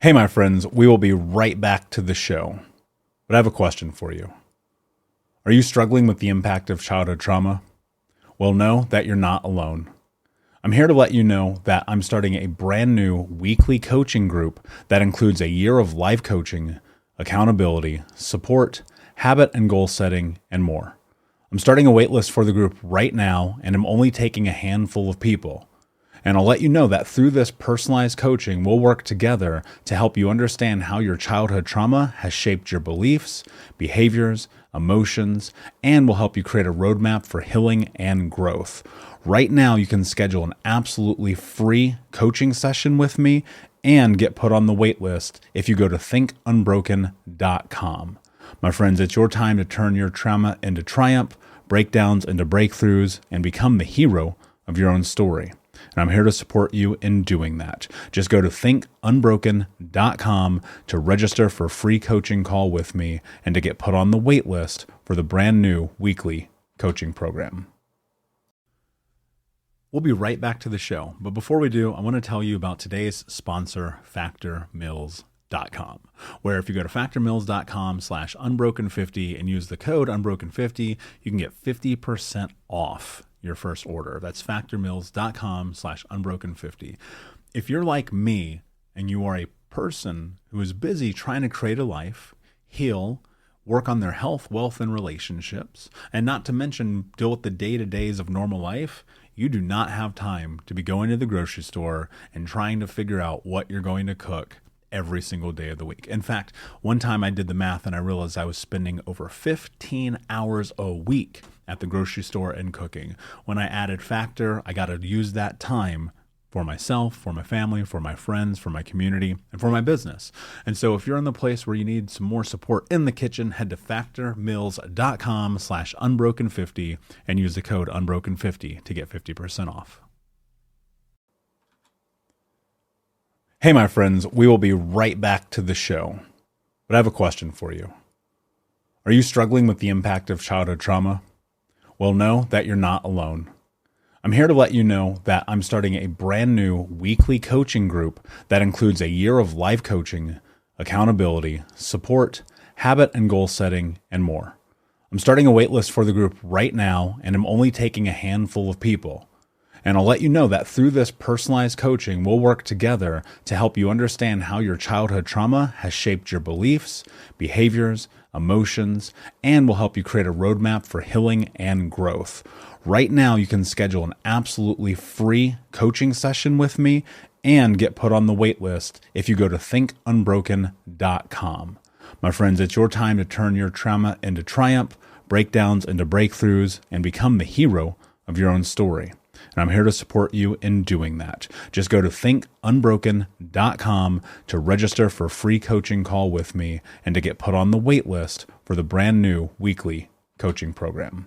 Hey, my friends, we will be right back to the show. But I have a question for you. Are you struggling with the impact of childhood trauma? Well, know that you're not alone. I'm here to let you know that I'm starting a brand new weekly coaching group that includes a year of life coaching, accountability, support, habit and goal setting, and more. I'm starting a waitlist for the group right now, and I'm only taking a handful of people. And I'll let you know that through this personalized coaching, we'll work together to help you understand how your childhood trauma has shaped your beliefs, behaviors, emotions, and will help you create a roadmap for healing and growth. Right now, you can schedule an absolutely free coaching session with me and get put on the wait list if you go to thinkunbroken.com. My friends, it's your time to turn your trauma into triumph, breakdowns into breakthroughs, and become the hero of your own story. And I'm here to support you in doing that. Just go to thinkunbroken.com to register for a free coaching call with me and to get put on the wait list for the brand new weekly coaching program. We'll be right back to the show. But before we do, I want to tell you about today's sponsor, factormeals.com, where if you go to factormeals.com/unbroken50 and use the code unbroken50, you can get 50% off your first order. That's factormeals.com/unbroken50. If you're like me and you are a person who is busy trying to create a life, heal, work on their health, wealth, and relationships, and not to mention deal with the day-to-days of normal life, you do not have time to be going to the grocery store and trying to figure out what you're going to cook every single day of the week. In fact, one time I did the math and I realized I was spending over 15 hours a week at the grocery store and cooking. When I added Factor, I got to use that time for myself, for my family, for my friends, for my community, and for my business. And so if you're in the place where you need some more support in the kitchen, head to factormeals.com/unbroken50 and use the code unbroken50 to get 50% off. Hey, my friends, we will be right back to the show. But I have a question for you. Are you struggling with the impact of childhood trauma? Well, know that you're not alone. I'm here to let you know that I'm starting a brand new weekly coaching group that includes a year of life coaching, accountability, support, habit and goal setting, and more. I'm starting a waitlist for the group right now, and I'm only taking a handful of people. And I'll let you know that through this personalized coaching, we'll work together to help you understand how your childhood trauma has shaped your beliefs, behaviors, emotions, and will help you create a roadmap for healing and growth. Right now, you can schedule an absolutely free coaching session with me and get put on the wait list if you go to thinkunbroken.com. My friends, it's your time to turn your trauma into triumph, breakdowns into breakthroughs, and become the hero of your own story. And I'm here to support you in doing that. Just go to thinkunbroken.com to register for a free coaching call with me and to get put on the wait list for the brand new weekly coaching program.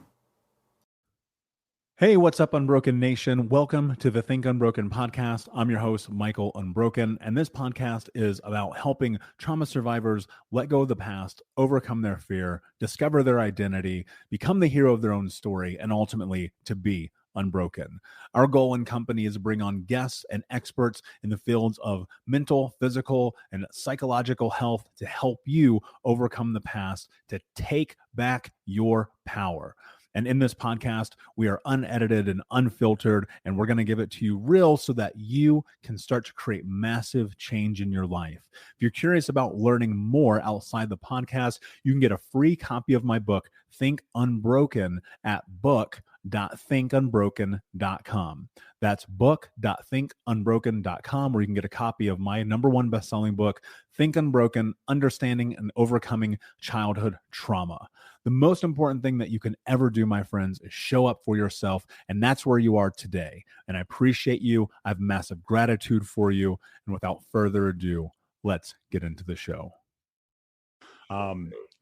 Hey, what's up, Unbroken Nation? Welcome to the Think Unbroken podcast. I'm your host, Michael Unbroken, and this podcast is about helping trauma survivors let go of the past, overcome their fear, discover their identity, become the hero of their own story, and ultimately to be unbroken. Our goal in company is to bring on guests and experts in the fields of mental, physical, and psychological health to help you overcome the past, to take back your power. And in this podcast, we are unedited and unfiltered, and we're going to give it to you real so that you can start to create massive change in your life. If you're curious about learning more outside the podcast, you can get a free copy of my book, Think Unbroken, at book.thinkunbroken.com. That's book.thinkunbroken.com, where you can get a copy of my #1 best-selling book, Think Unbroken: Understanding and Overcoming Childhood Trauma. The most important thing that you can ever do, my friends, is show up for yourself, and that's where you are today. And I appreciate you. I have massive gratitude for you. And without further ado, let's get into the show.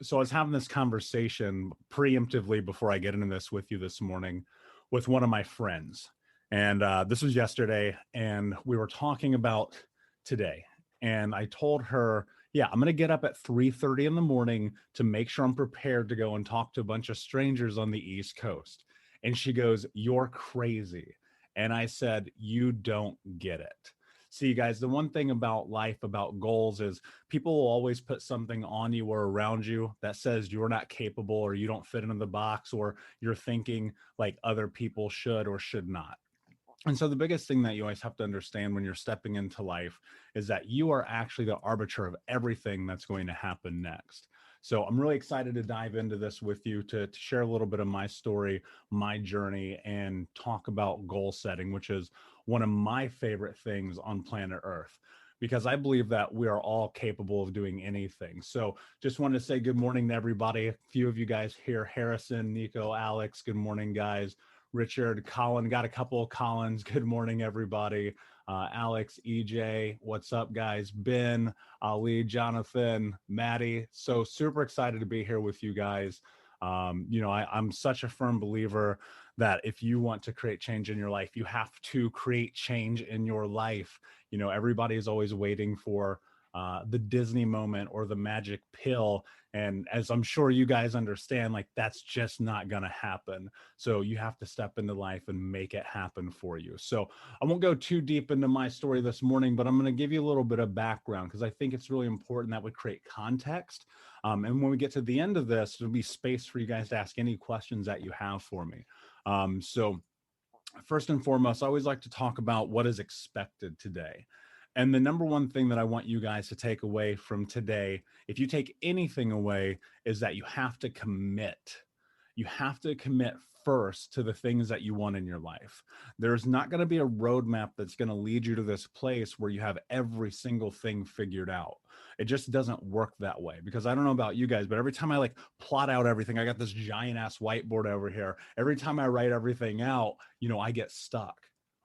So I was having this conversation preemptively before I get into this with you this morning with one of my friends. And this was yesterday, and we were talking about today. And I told her, yeah, I'm going to get up at 3:30 in the morning to make sure I'm prepared to go and talk to a bunch of strangers on the East Coast. And she goes, "You're crazy." And I said, "You don't get it." See, guys, the one thing about life, about goals, is people will always put something on you or around you that says you're not capable or you don't fit into the box or you're thinking like other people should or should not. And so the biggest thing that you always have to understand when you're stepping into life is that you are actually the arbiter of everything that's going to happen next. So I'm really excited to dive into this with you to share a little bit of my story, my journey, and talk about goal setting, which is one of my favorite things on planet Earth, because I believe that we are all capable of doing anything. So just wanted to say good morning to everybody. A few of you guys here, Harrison, Nico, Alex, good morning, guys. Richard, Colin, got a couple of Collins. Good morning, everybody. Alex, EJ, what's up, guys? Ben, Ali, Jonathan, Maddie. So super excited to be here with you guys. I'm such a firm believer that if you want to create change in your life, you have to create change in your life. Everybody is always waiting for the Disney moment or the magic pill. And as I'm sure you guys understand, like that's just not going to happen. So you have to step into life and make it happen for you. So I won't go too deep into my story this morning, but I'm going to give you a little bit of background because I think it's really important that we create context. And when we get to the end of this, there'll be space for you guys to ask any questions that you have for me. So first and foremost, I always like to talk about what is expected today. And the number one thing that I want you guys to take away from today, if you take anything away, is that you have to commit. You have to commit first to the things that you want in your life. There's not going to be a roadmap that's going to lead you to this place where you have every single thing figured out. It just doesn't work that way, because I don't know about you guys, but every time I like plot out everything, I got this giant ass whiteboard over here. Every time I write everything out, I get stuck.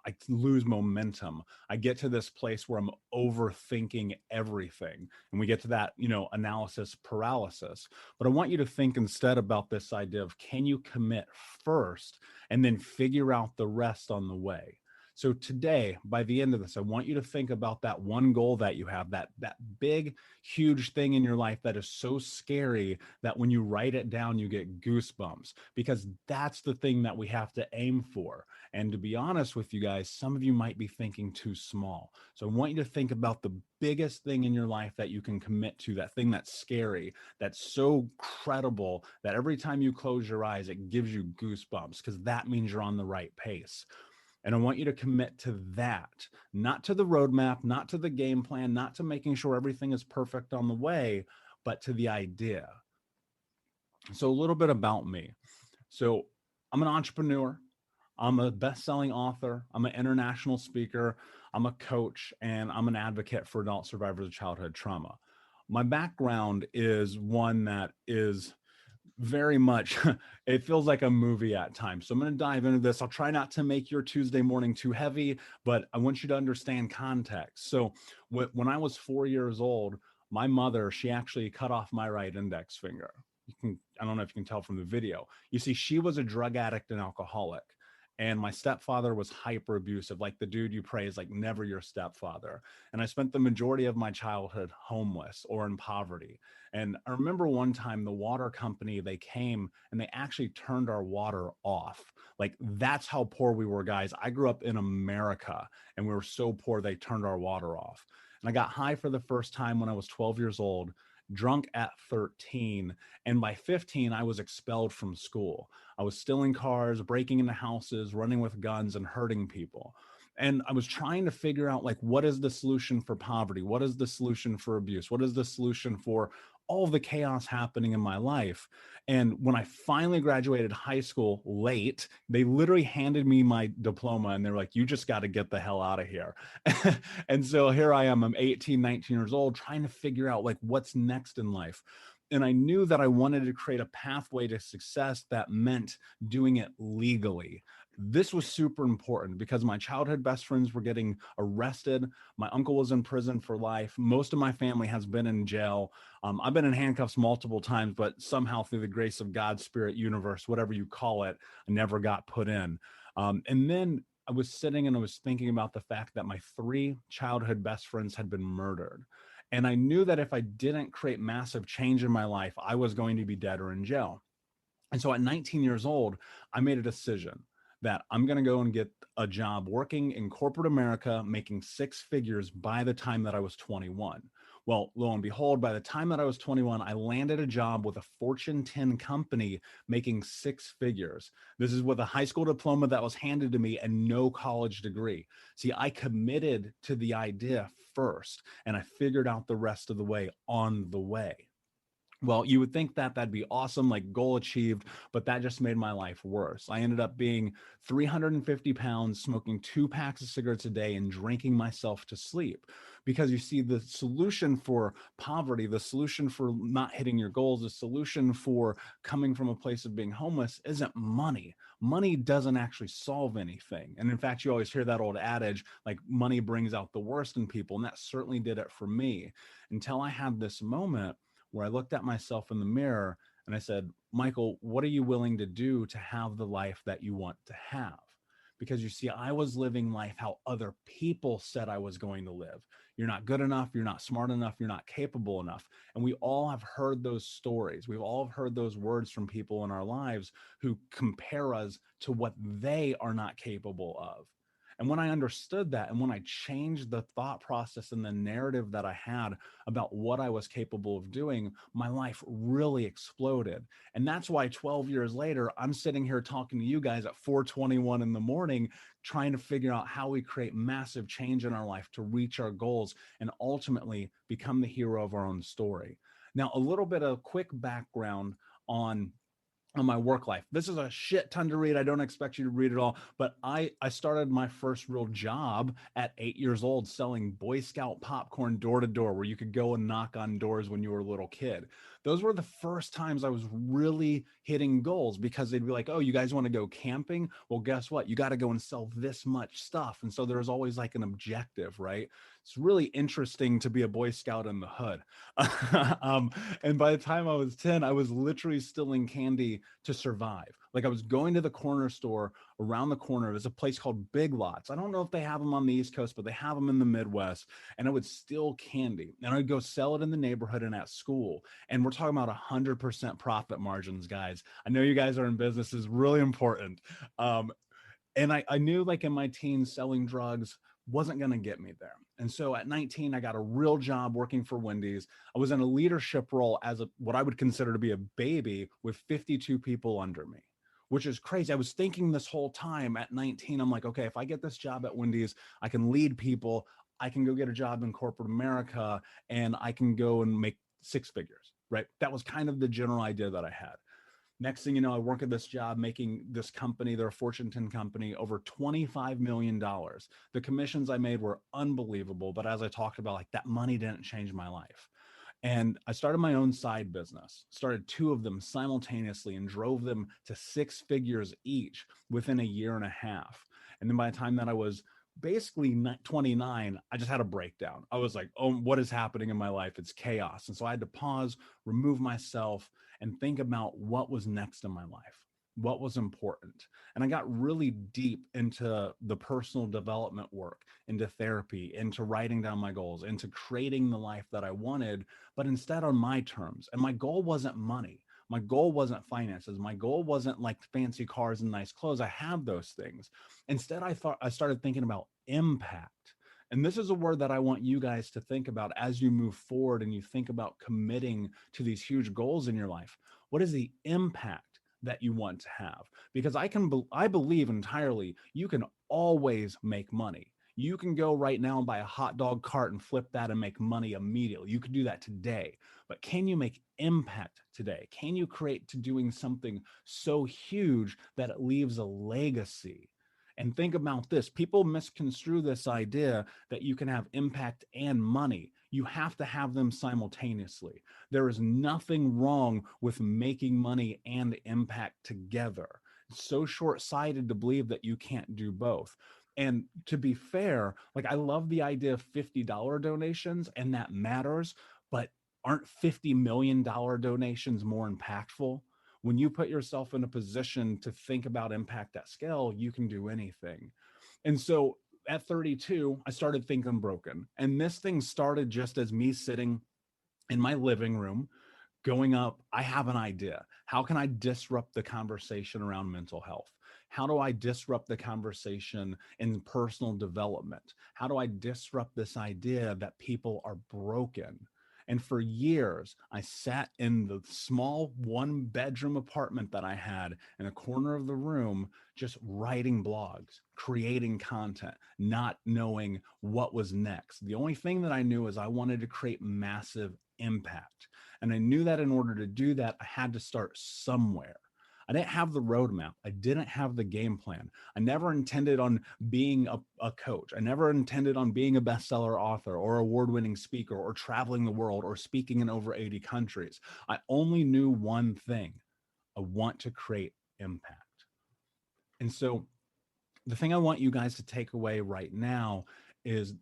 I lose momentum. I get to this place where I'm overthinking everything. And we get to that, analysis paralysis. But I want you to think instead about this idea of, can you commit first and then figure out the rest on the way? So today, by the end of this, I want you to think about that one goal that you have, that big, huge thing in your life that is so scary that when you write it down, you get goosebumps, because that's the thing that we have to aim for. And to be honest with you guys, some of you might be thinking too small. So I want you to think about the biggest thing in your life that you can commit to, that thing that's scary, that's so credible that every time you close your eyes, it gives you goosebumps, because that means you're on the right pace. And I want you to commit to that, not to the roadmap, not to the game plan, not to making sure everything is perfect on the way, but to the idea. So a little bit about me. So I'm an entrepreneur. I'm a best-selling author. I'm an international speaker. I'm a coach, and I'm an advocate for adult survivors of childhood trauma. My background is one that is very much, it feels like a movie at times. So I'm going to dive into this. I'll try not to make your Tuesday morning too heavy, but I want you to understand context. So when I was 4 years old, my mother, she actually cut off my right index finger. I don't know if you can tell from the video. You see, she was a drug addict and alcoholic. And my stepfather was hyper abusive, like the dude you praise, like never your stepfather. And I spent the majority of my childhood homeless or in poverty. And I remember one time the water company, they came and they actually turned our water off. Like that's how poor we were, guys. I grew up in America and we were so poor, they turned our water off. And I got high for the first time when I was 12 years old, drunk at 13, and by 15 I was expelled from school. I was stealing cars, breaking into houses, running with guns, and hurting people. And I was trying to figure out, like, what is the solution for poverty? What is the solution for abuse? What is the solution for all of the chaos happening in my life? And when I finally graduated high school late, they literally handed me my diploma and they were like, you just got to get the hell out of here. And so here I am, I'm 18, 19 years old, trying to figure out like what's next in life. And I knew that I wanted to create a pathway to success that meant doing it legally. This was super important because my childhood best friends were getting arrested. My uncle was in prison for life. Most of my family has been in jail. I've been in handcuffs multiple times, but somehow through the grace of God, spirit, universe, whatever you call it, I never got put in. And then I was sitting and I was thinking about the fact that my 3 childhood best friends had been murdered. And I knew that if I didn't create massive change in my life, I was going to be dead or in jail. And so at 19 years old, I made a decision that I'm going to go and get a job working in corporate America, making six figures by the time that I was 21. Well, lo and behold, by the time that I was 21, I landed a job with a Fortune 10 company making six figures. This is with a high school diploma that was handed to me and no college degree. See, I committed to the idea first, and I figured out the rest of the way on the way. Well, you would think that that'd be awesome, like goal achieved, but that just made my life worse. I ended up being 350 pounds, smoking 2 packs of cigarettes a day, and drinking myself to sleep. Because you see, the solution for poverty, the solution for not hitting your goals, the solution for coming from a place of being homeless isn't money. Money doesn't actually solve anything. And in fact, you always hear that old adage, like money brings out the worst in people. And that certainly did it for me until I had this moment where I looked at myself in the mirror and I said, Michael, what are you willing to do to have the life that you want to have? Because you see, I was living life how other people said I was going to live. You're not good enough. You're not smart enough. You're not capable enough. And we all have heard those stories. We've all heard those words from people in our lives who compare us to what they are not capable of. And when I understood that, and when I changed the thought process and the narrative that I had about what I was capable of doing, my life really exploded. And that's why 12 years later, I'm sitting here talking to you guys at 4:21 in the morning, trying to figure out how we create massive change in our life to reach our goals and ultimately become the hero of our own story. Now, a little bit of quick background on my work life. This is a shit ton to read. I don't expect you to read it all, but I started my first real job at 8 years old selling Boy Scout popcorn door to door, where you could go and knock on doors when you were a little kid. Those were the first times I was really hitting goals, because they'd be like, oh, you guys want to go camping? Well, guess what? You got to go and sell this much stuff. And so there's always like an objective, right? It's really interesting to be a Boy Scout in the hood. And by the time I was 10, I was literally stealing candy to survive. Like, I was going to the corner store around the corner. There's a place called Big Lots. I don't know if they have them on the East Coast, but they have them in the Midwest. And I would steal candy and I'd go sell it in the neighborhood and at school. And we're talking about 100% profit margins, guys. I know you guys are in business. This is really important. And I knew, like, in my teens, selling drugs wasn't going to get me there. And so at 19, I got a real job working for Wendy's. I was in a leadership role as what I would consider to be a baby with 52 people under me, which is crazy. I was thinking this whole time at 19, I'm like, okay, if I get this job at Wendy's, I can lead people. I can go get a job in corporate America, and I can go and make six figures, right? That was kind of the general idea that I had. Next thing you know, I work at this job making this company, they're a Fortune 10 company, over $25 million. The commissions I made were unbelievable. But as I talked about, like, that money didn't change my life. And I started my own side business, started two of them simultaneously, and drove them to six figures each within a year and a half. And then by the time that I was basically 29, I just had a breakdown. I was like, oh, what is happening in my life? It's chaos. And so I had to pause, remove myself, and think about what was next in my life, what was important. And I got really deep into the personal development work, into therapy, into writing down my goals, into creating the life that I wanted, but instead on my terms. And my goal wasn't money. My goal wasn't finances. My goal wasn't like fancy cars and nice clothes. I have those things. Instead, I started thinking about impact. And this is a word that I want you guys to think about as you move forward and you think about committing to these huge goals in your life. What is the impact that you want to have? Because I believe entirely you can always make money. You can go right now and buy a hot dog cart and flip that and make money immediately. You could do that today. But can you make impact today? Can you create to doing something so huge that it leaves a legacy? And think about this. People misconstrue this idea that you can have impact and money. You have to have them simultaneously. There is nothing wrong with making money and impact together. It's so short-sighted to believe that you can't do both. And to be fair, like, I love the idea of $50 donations, and that matters, but aren't $50 million donations more impactful? When you put yourself in a position to think about impact at scale, you can do anything. And so at 32, I started thinking broken. And this thing started just as me sitting in my living room going up, I have an idea. How can I disrupt the conversation around mental health? How do I disrupt the conversation in personal development? How do I disrupt this idea that people are broken? And for years, I sat in the small 1-bedroom apartment that I had in a corner of the room, just writing blogs, creating content, not knowing what was next. The only thing that I knew is I wanted to create massive impact. And I knew that in order to do that, I had to start somewhere. I didn't have the roadmap. I didn't have the game plan. I never intended on being a coach. I never intended on being a bestseller author or award-winning speaker or traveling the world or speaking in over 80 countries. I only knew one thing. I want to create impact. And so the thing I want you guys to take away right now is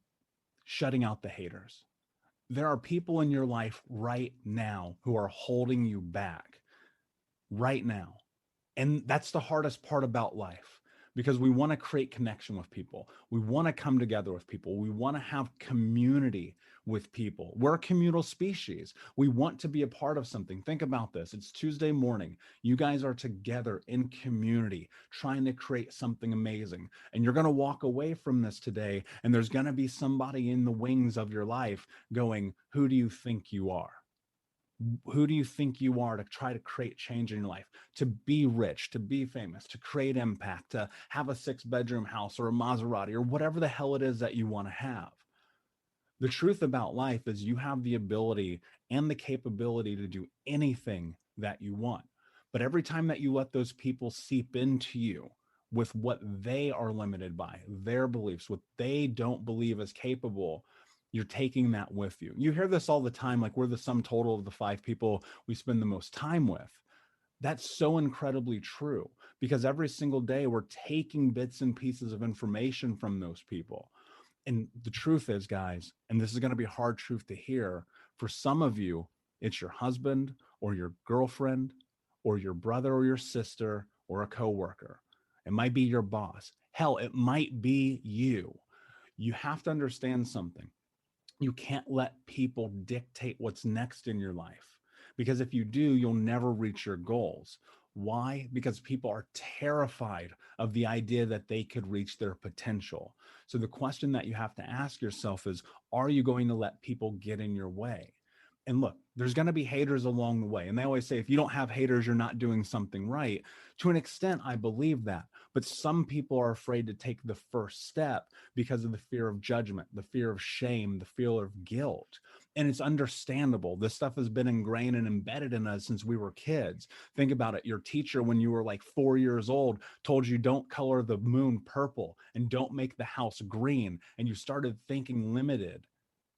shutting out the haters. There are people in your life right now who are holding you back right now. And that's the hardest part about life, because we want to create connection with people. We want to come together with people. We want to have community with people. We're a communal species. We want to be a part of something. Think about this. It's Tuesday morning. You guys are together in community, trying to create something amazing. And you're going to walk away from this today, and there's going to be somebody in the wings of your life going, who do you think you are? Who do you think you are to try to create change in your life, to be rich, to be famous, to create impact, to have a 6-bedroom house or a Maserati or whatever the hell it is that you want to have? The truth about life is you have the ability and the capability to do anything that you want. But every time that you let those people seep into you with what they are limited by, their beliefs, what they don't believe is capable, you're taking that with you. You hear this all the time, like we're the sum total of the 5 people we spend the most time with. That's so incredibly true, because every single day we're taking bits and pieces of information from those people. And the truth is, guys, and this is going to be a hard truth to hear, for some of you, it's your husband or your girlfriend or your brother or your sister or a coworker. It might be your boss. Hell, it might be you. You have to understand something. You can't let people dictate what's next in your life, because if you do, you'll never reach your goals. Why? Because people are terrified of the idea that they could reach their potential. So the question that you have to ask yourself is, are you going to let people get in your way? And look, there's going to be haters along the way. And they always say, if you don't have haters, you're not doing something right. To an extent, I believe that. But some people are afraid to take the first step because of the fear of judgment, the fear of shame, the fear of guilt. And it's understandable. This stuff has been ingrained and embedded in us since we were kids. Think about it. Your teacher, when you were like 4 years old, told you don't color the moon purple and don't make the house green. And you started thinking limited.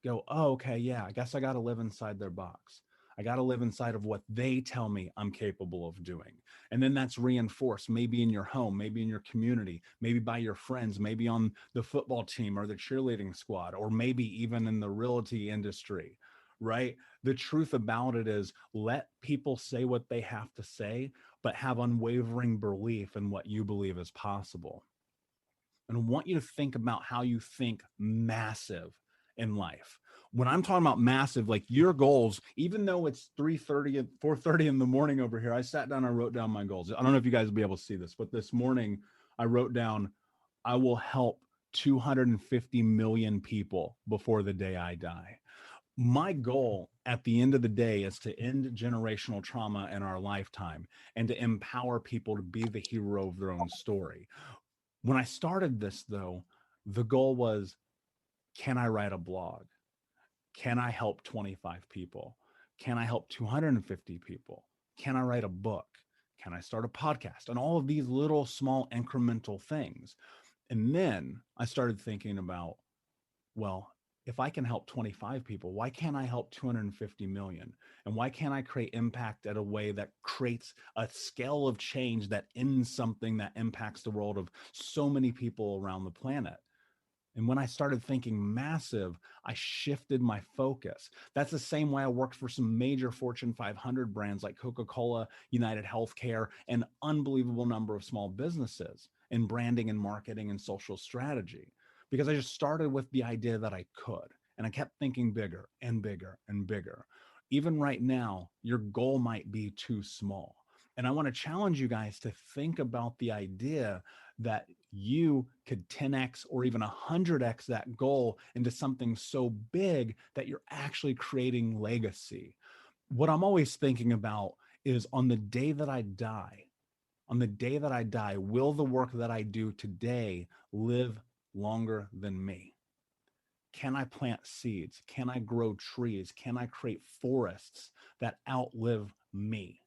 Go, oh, okay, yeah, I guess I got to live inside their box. I got to live inside of what they tell me I'm capable of doing. And then that's reinforced, maybe in your home, maybe in your community, maybe by your friends, maybe on the football team or the cheerleading squad, or maybe even in the realty industry, right? The truth about it is, let people say what they have to say, but have unwavering belief in what you believe is possible. And I want you to think about how you think massive in life. When I'm talking about massive, like your goals, even though it's 3:30 and 4:30 in the morning over here, I sat down, I wrote down my goals. I don't know if you guys will be able to see this, but this morning I wrote down, I will help 250 million people before the day I die. My goal at the end of the day is to end generational trauma in our lifetime and to empower people to be the hero of their own story. When I started this, though, the goal was, can I write a blog? Can I help 25 people? Can I help 250 people? Can I write a book? Can I start a podcast? And all of these little small incremental things. And then I started thinking about, well, if I can help 25 people, why can't I help 250 million? And why can't I create impact at a way that creates a scale of change that ends something that impacts the world of so many people around the planet? And when I started thinking massive, I shifted my focus. That's the same way I worked for some major Fortune 500 brands like Coca-Cola, United Healthcare, and an unbelievable number of small businesses in branding and marketing and social strategy. Because I just started with the idea that I could. And I kept thinking bigger and bigger and bigger. Even right now, your goal might be too small. And I want to challenge you guys to think about the idea that you could 10x or even 100x that goal into something so big that you're actually creating legacy. What I'm always thinking about is on the day that I die, will the work that I do today live longer than me? Can I plant seeds? Can I grow trees? Can I create forests that outlive me?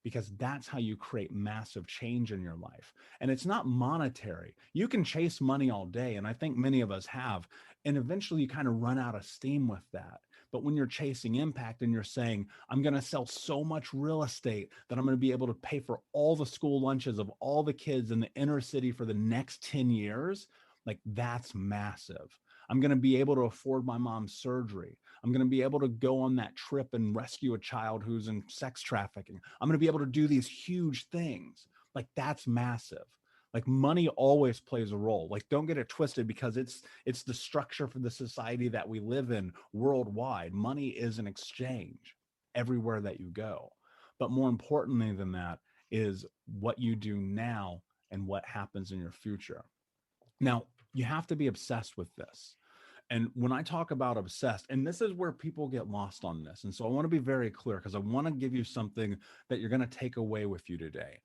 Because that's how you create massive change in your life. And it's not monetary. You can chase money all day, and I think many of us have, and eventually you kind of run out of steam with that. But when you're chasing impact and you're saying, I'm going to sell so much real estate that I'm going to be able to pay for all the school lunches of all the kids in the inner city for the next 10 years, like that's massive. I'm going to be able to afford my mom's surgery. I'm going to be able to go on that trip and rescue a child who's in sex trafficking. I'm going to be able to do these huge things. Like that's massive. Like money always plays a role. Like don't get it twisted, because it's the structure for the society that we live in worldwide. Money is an exchange everywhere that you go. But more importantly than that is what you do now and what happens in your future. Now, you have to be obsessed with this. And when I talk about obsessed, and this is where people get lost on this. And so I want to be very clear, because I want to give you something that you're going to take away with you today.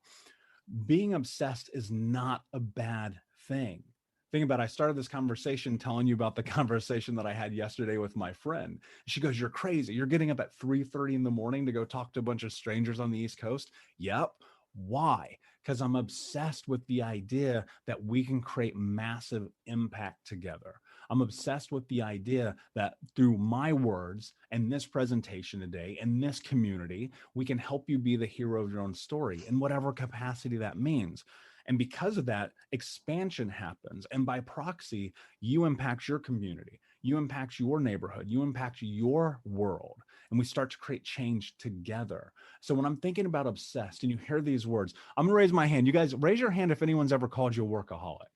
Being obsessed is not a bad thing. Think about it. I started this conversation telling you about the conversation that I had yesterday with my friend. She goes, "You're crazy. You're getting up at 3:30 in the morning to go talk to a bunch of strangers on the East Coast." Yep. Why? Because I'm obsessed with the idea that we can create massive impact together. I'm obsessed with the idea that through my words and this presentation today and this community, we can help you be the hero of your own story in whatever capacity that means. And because of that, expansion happens. And by proxy, you impact your community, you impact your neighborhood, you impact your world. And we start to create change together. So when I'm thinking about obsessed and you hear these words, I'm gonna raise my hand. You guys raise your hand if anyone's ever called you a workaholic.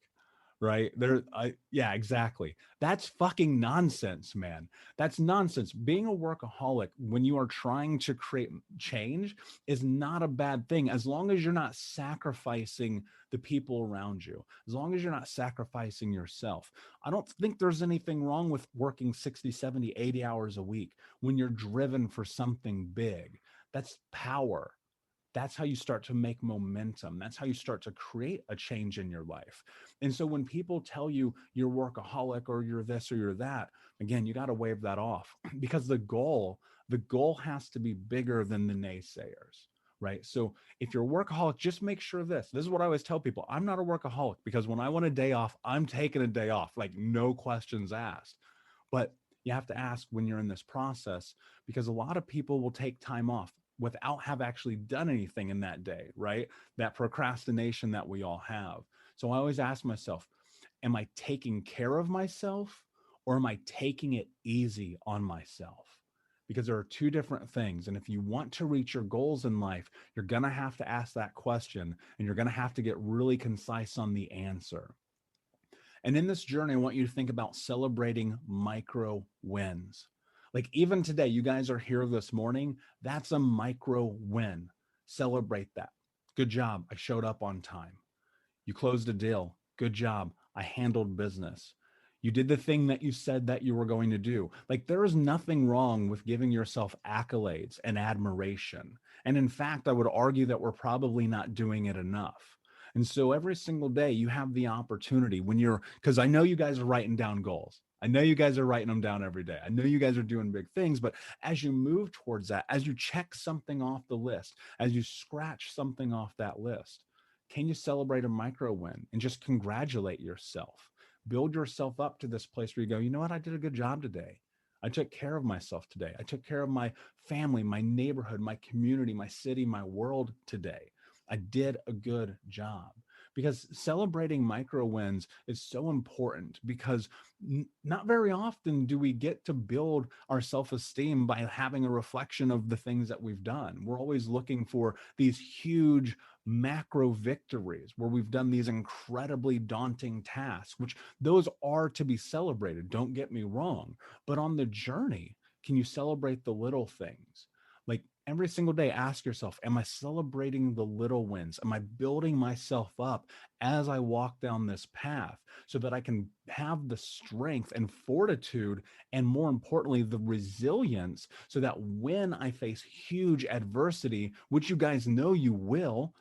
Right there. Yeah, exactly. That's fucking nonsense, man. That's nonsense. Being a workaholic when you are trying to create change is not a bad thing, as long as you're not sacrificing the people around you, as long as you're not sacrificing yourself. I don't think there's anything wrong with working 60, 70, 80 hours a week when you're driven for something big. That's power. That's how you start to make momentum. That's how you start to create a change in your life. And so when people tell you you're workaholic or you're this or you're that, again, you got to wave that off, because the goal has to be bigger than the naysayers, right? So if you're a workaholic, just make sure this is what I always tell people. I'm not a workaholic, because when I want a day off, I'm taking a day off, like no questions asked. But you have to ask when you're in this process, because a lot of people will take time off without have actually done anything in that day, right? That procrastination that we all have. So I always ask myself, am I taking care of myself, or am I taking it easy on myself? Because there are two different things. And if you want to reach your goals in life, you're going to have to ask that question, and you're going to have to get really concise on the answer. And in this journey, I want you to think about celebrating micro wins. Like even today, you guys are here this morning. That's a micro win. Celebrate that. Good job. I showed up on time. You closed a deal. Good job. I handled business. You did the thing that you said that you were going to do. Like there is nothing wrong with giving yourself accolades and admiration. And in fact, I would argue that we're probably not doing it enough. And so every single day you have the opportunity because I know you guys are writing down goals. I know you guys are writing them down every day. I know you guys are doing big things, but as you move towards that, as you check something off the list, as you scratch something off that list, can you celebrate a micro win and just congratulate yourself? Build yourself up to this place where you go, you know what? I did a good job today. I took care of myself today. I took care of my family, my neighborhood, my community, my city, my world today. I did a good job. Because celebrating micro wins is so important, because not very often do we get to build our self-esteem by having a reflection of the things that we've done. We're always looking for these huge macro victories where we've done these incredibly daunting tasks, which those are to be celebrated. Don't get me wrong. But on the journey, can you celebrate the little things? Like Every single day, ask yourself, am I celebrating the little wins? Am I building myself up as I walk down this path so that I can have the strength and fortitude, and more importantly, the resilience, so that when I face huge adversity, which you guys know you will,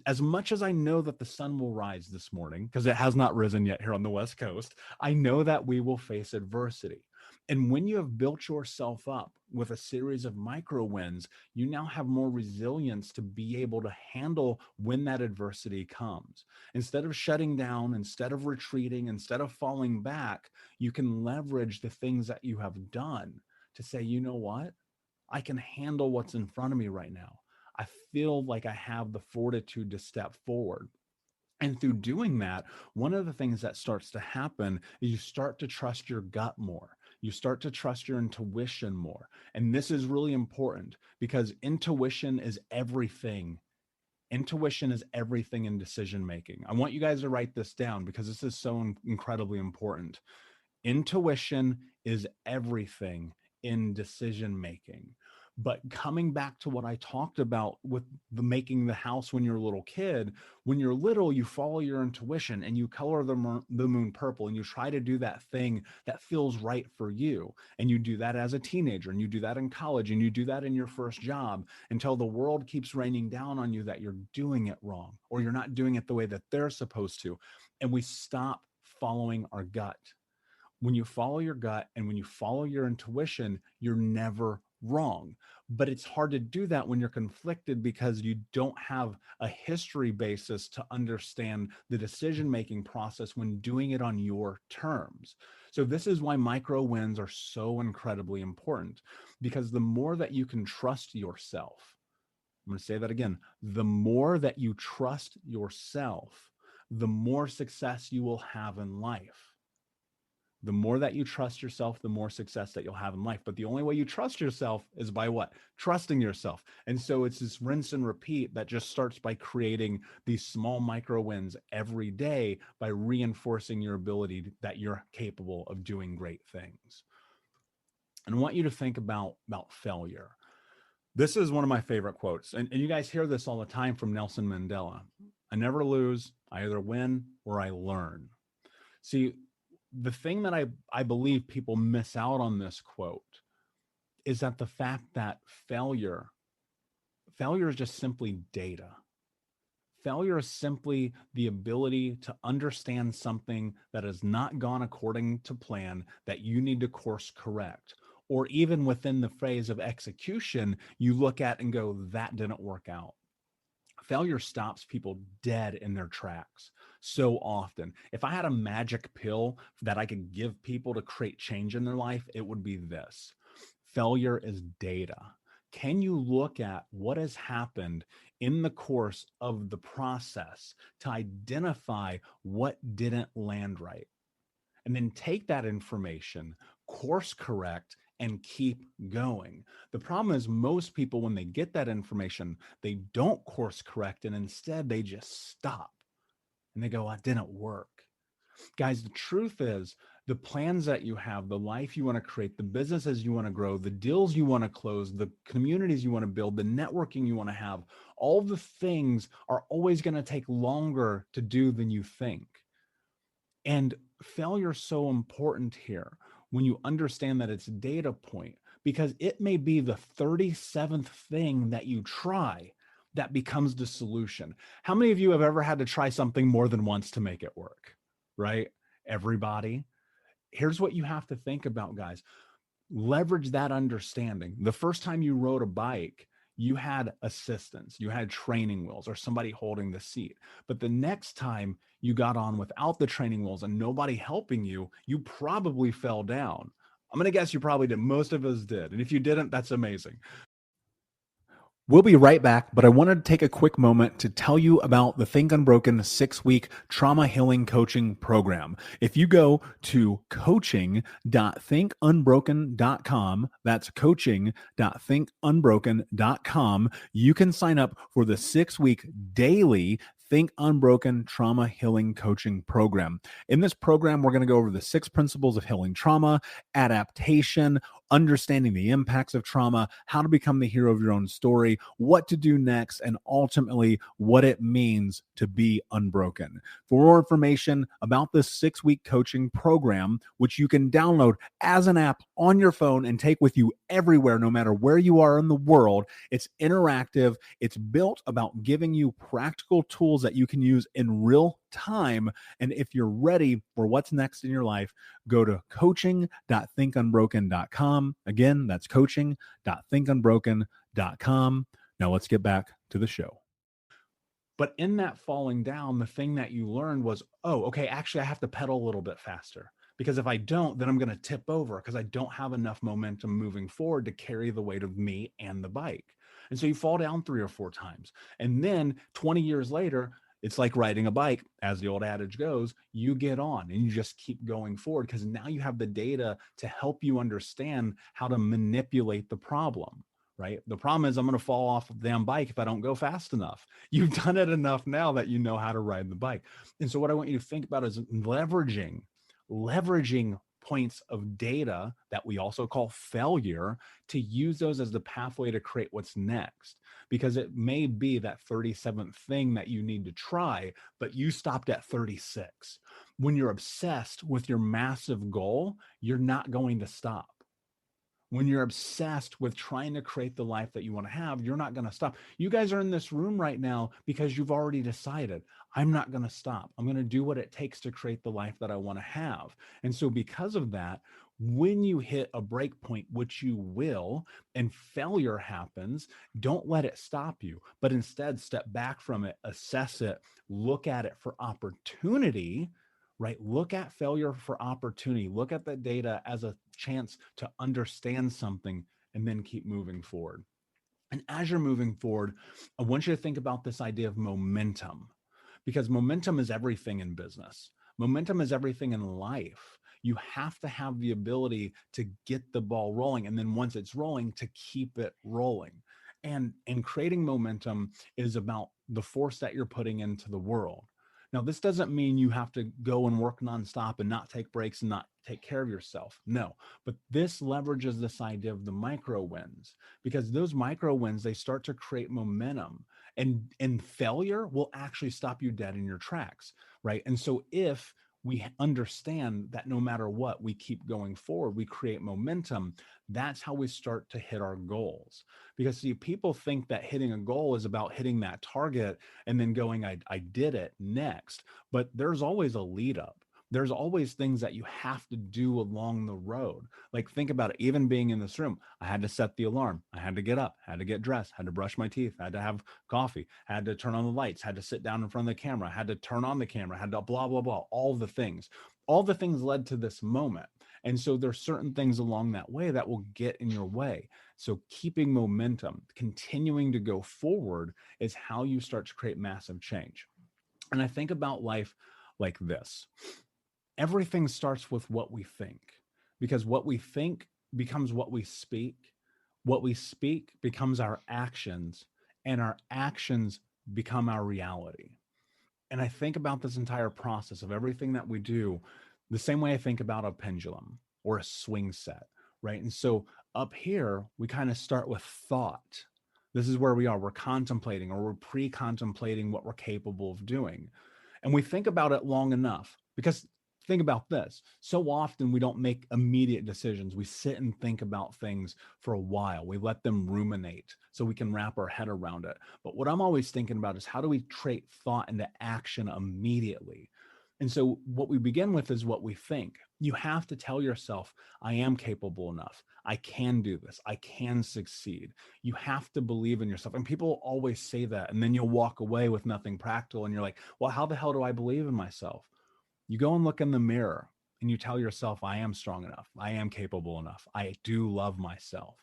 as much as I know that the sun will rise this morning, because it has not risen yet here on the West Coast, I know that we will face adversity. And when you have built yourself up with a series of micro wins, you now have more resilience to be able to handle when that adversity comes. Instead of shutting down, instead of retreating, instead of falling back, you can leverage the things that you have done to say, you know what? I can handle what's in front of me right now. I feel like I have the fortitude to step forward. And through doing that, one of the things that starts to happen is you start to trust your gut more. You start to trust your intuition more. And this is really important because intuition is everything. Intuition is everything in decision making. I want you guys to write this down because this is so incredibly important. Intuition is everything in decision making. But coming back to what I talked about with making the house when you're a little kid, when you're little, you follow your intuition and you color the moon purple and you try to do that thing that feels right for you. And you do that as a teenager, and you do that in college, and you do that in your first job until the world keeps raining down on you that you're doing it wrong or you're not doing it the way that they're supposed to. And we stop following our gut. When you follow your gut and when you follow your intuition, you're never wrong. But it's hard to do that when you're conflicted because you don't have a history basis to understand the decision-making process when doing it on your terms. So this is why micro wins are so incredibly important, because the more that you can trust yourself, I'm going to say that again, the more that you trust yourself, the more success you will have in life. The more that you trust yourself, the more success that you'll have in life. But the only way you trust yourself is by what? Trusting yourself. And so it's this rinse and repeat that just starts by creating these small micro wins every day by reinforcing your ability that you're capable of doing great things. And I want you to think about failure. This is one of my favorite quotes. And you guys hear this all the time from Nelson Mandela. I never lose. I either win or I learn. See, the thing that I believe people miss out on this quote is that the fact that failure is just simply data. Failure is simply the ability to understand something that has not gone according to plan that you need to course correct. Or even within the phase of execution, you look at and go, that didn't work out. Failure stops people dead in their tracks so often. If I had a magic pill that I could give people to create change in their life, it would be this. Failure is data. Can you look at what has happened in the course of the process to identify what didn't land right? And then take that information, course correct, and keep going. The problem is most people, when they get that information, they don't course correct, and instead they just stop and they go, it didn't work. Guys, the truth is the plans that you have, the life you want to create, the businesses you want to grow, the deals you want to close, the communities you want to build, the networking you want to have, all the things are always going to take longer to do than you think. And failure is so important here when you understand that it's a data point, because it may be the 37th thing that you try that becomes the solution. How many of you have ever had to try something more than once to make it work, right? Everybody. Here's what you have to think about, guys. Leverage that understanding. The first time you rode a bike, you had assistance, you had training wheels or somebody holding the seat. But the next time you got on without the training wheels and nobody helping you, you probably fell down. I'm going to guess you probably did. Most of us did. And if you didn't, that's amazing. We'll be right back, but I wanted to take a quick moment to tell you about the Think Unbroken 6-week trauma healing coaching program. If you go to coaching.thinkunbroken.com, that's coaching.thinkunbroken.com, you can sign up for the 6-week daily Think Unbroken Trauma Healing Coaching Program. In this program, we're going to go over the 6 principles of healing trauma, adaptation, understanding the impacts of trauma, how to become the hero of your own story, what to do next, and ultimately what it means to be unbroken. For more information about this 6-week coaching program, which you can download as an app on your phone and take with you everywhere, no matter where you are in the world, it's interactive. It's built about giving you practical tools that you can use in real time. And if you're ready for what's next in your life, go to coaching.thinkunbroken.com. Again, that's coaching.thinkunbroken.com. Now let's get back to the show. But in that falling down, the thing that you learned was, oh, okay, actually, I have to pedal a little bit faster. Because if I don't, then I'm going to tip over because I don't have enough momentum moving forward to carry the weight of me and the bike. And so you fall down 3 or 4 times. And then 20 years later, it's like riding a bike, as the old adage goes, you get on and you just keep going forward because now you have the data to help you understand how to manipulate the problem. Right? The problem is I'm going to fall off the damn bike if I don't go fast enough. You've done it enough now that you know how to ride the bike. And so what I want you to think about is leveraging points of data that we also call failure to use those as the pathway to create what's next. Because it may be that 37th thing that you need to try, but you stopped at 36. When you're obsessed with your massive goal, you're not going to stop. When you're obsessed with trying to create the life that you want to have, you're not going to stop. You guys are in this room right now because you've already decided, I'm not going to stop. I'm going to do what it takes to create the life that I want to have. And so because of that, when you hit a break point, which you will, and failure happens, don't let it stop you, but instead step back from it, assess it, look at it for opportunity, right? Look at failure for opportunity. Look at the data as a chance to understand something and then keep moving forward. And as you're moving forward, I want you to think about this idea of momentum, because momentum is everything in business. Momentum is everything in life. You have to have the ability to get the ball rolling. And then once it's rolling, to keep it rolling. And creating momentum is about the force that you're putting into the world. Now, this doesn't mean you have to go and work nonstop and not take breaks and not take care of yourself. No, but this leverages this idea of the micro wins, because those micro wins, they start to create momentum, and failure will actually stop you dead in your tracks, right? And so if we understand that no matter what, we keep going forward, we create momentum, that's how we start to hit our goals. Because see, people think that hitting a goal is about hitting that target and then going, I did it next. But there's always a lead up. There's always things that you have to do along the road. Like, think about it, even being in this room, I had to set the alarm. I had to get up, had to get dressed, had to brush my teeth, had to have coffee, had to turn on the lights, had to sit down in front of the camera, had to turn on the camera, had to blah, blah, blah, all the things. All the things led to this moment. And so there's certain things along that way that will get in your way. So keeping momentum, continuing to go forward is how you start to create massive change. And I think about life like this. Everything starts with what we think, because what we think becomes what we speak. What we speak becomes our actions, and our actions become our reality. And I think about this entire process of everything that we do the same way I think about a pendulum or a swing set, right? And so up here, we kind of start with thought. This is where we are. We're contemplating, or we're pre-contemplating what we're capable of doing. And we think about it long enough, because think about this. So often we don't make immediate decisions. We sit and think about things for a while. We let them ruminate so we can wrap our head around it. But what I'm always thinking about is, how do we trade thought into action immediately? And so what we begin with is what we think. You have to tell yourself, I am capable enough. I can do this. I can succeed. You have to believe in yourself. And people always say that. And then you'll walk away with nothing practical. And you're like, well, how the hell do I believe in myself? You go and look in the mirror and you tell yourself, I am strong enough. I am capable enough. I do love myself.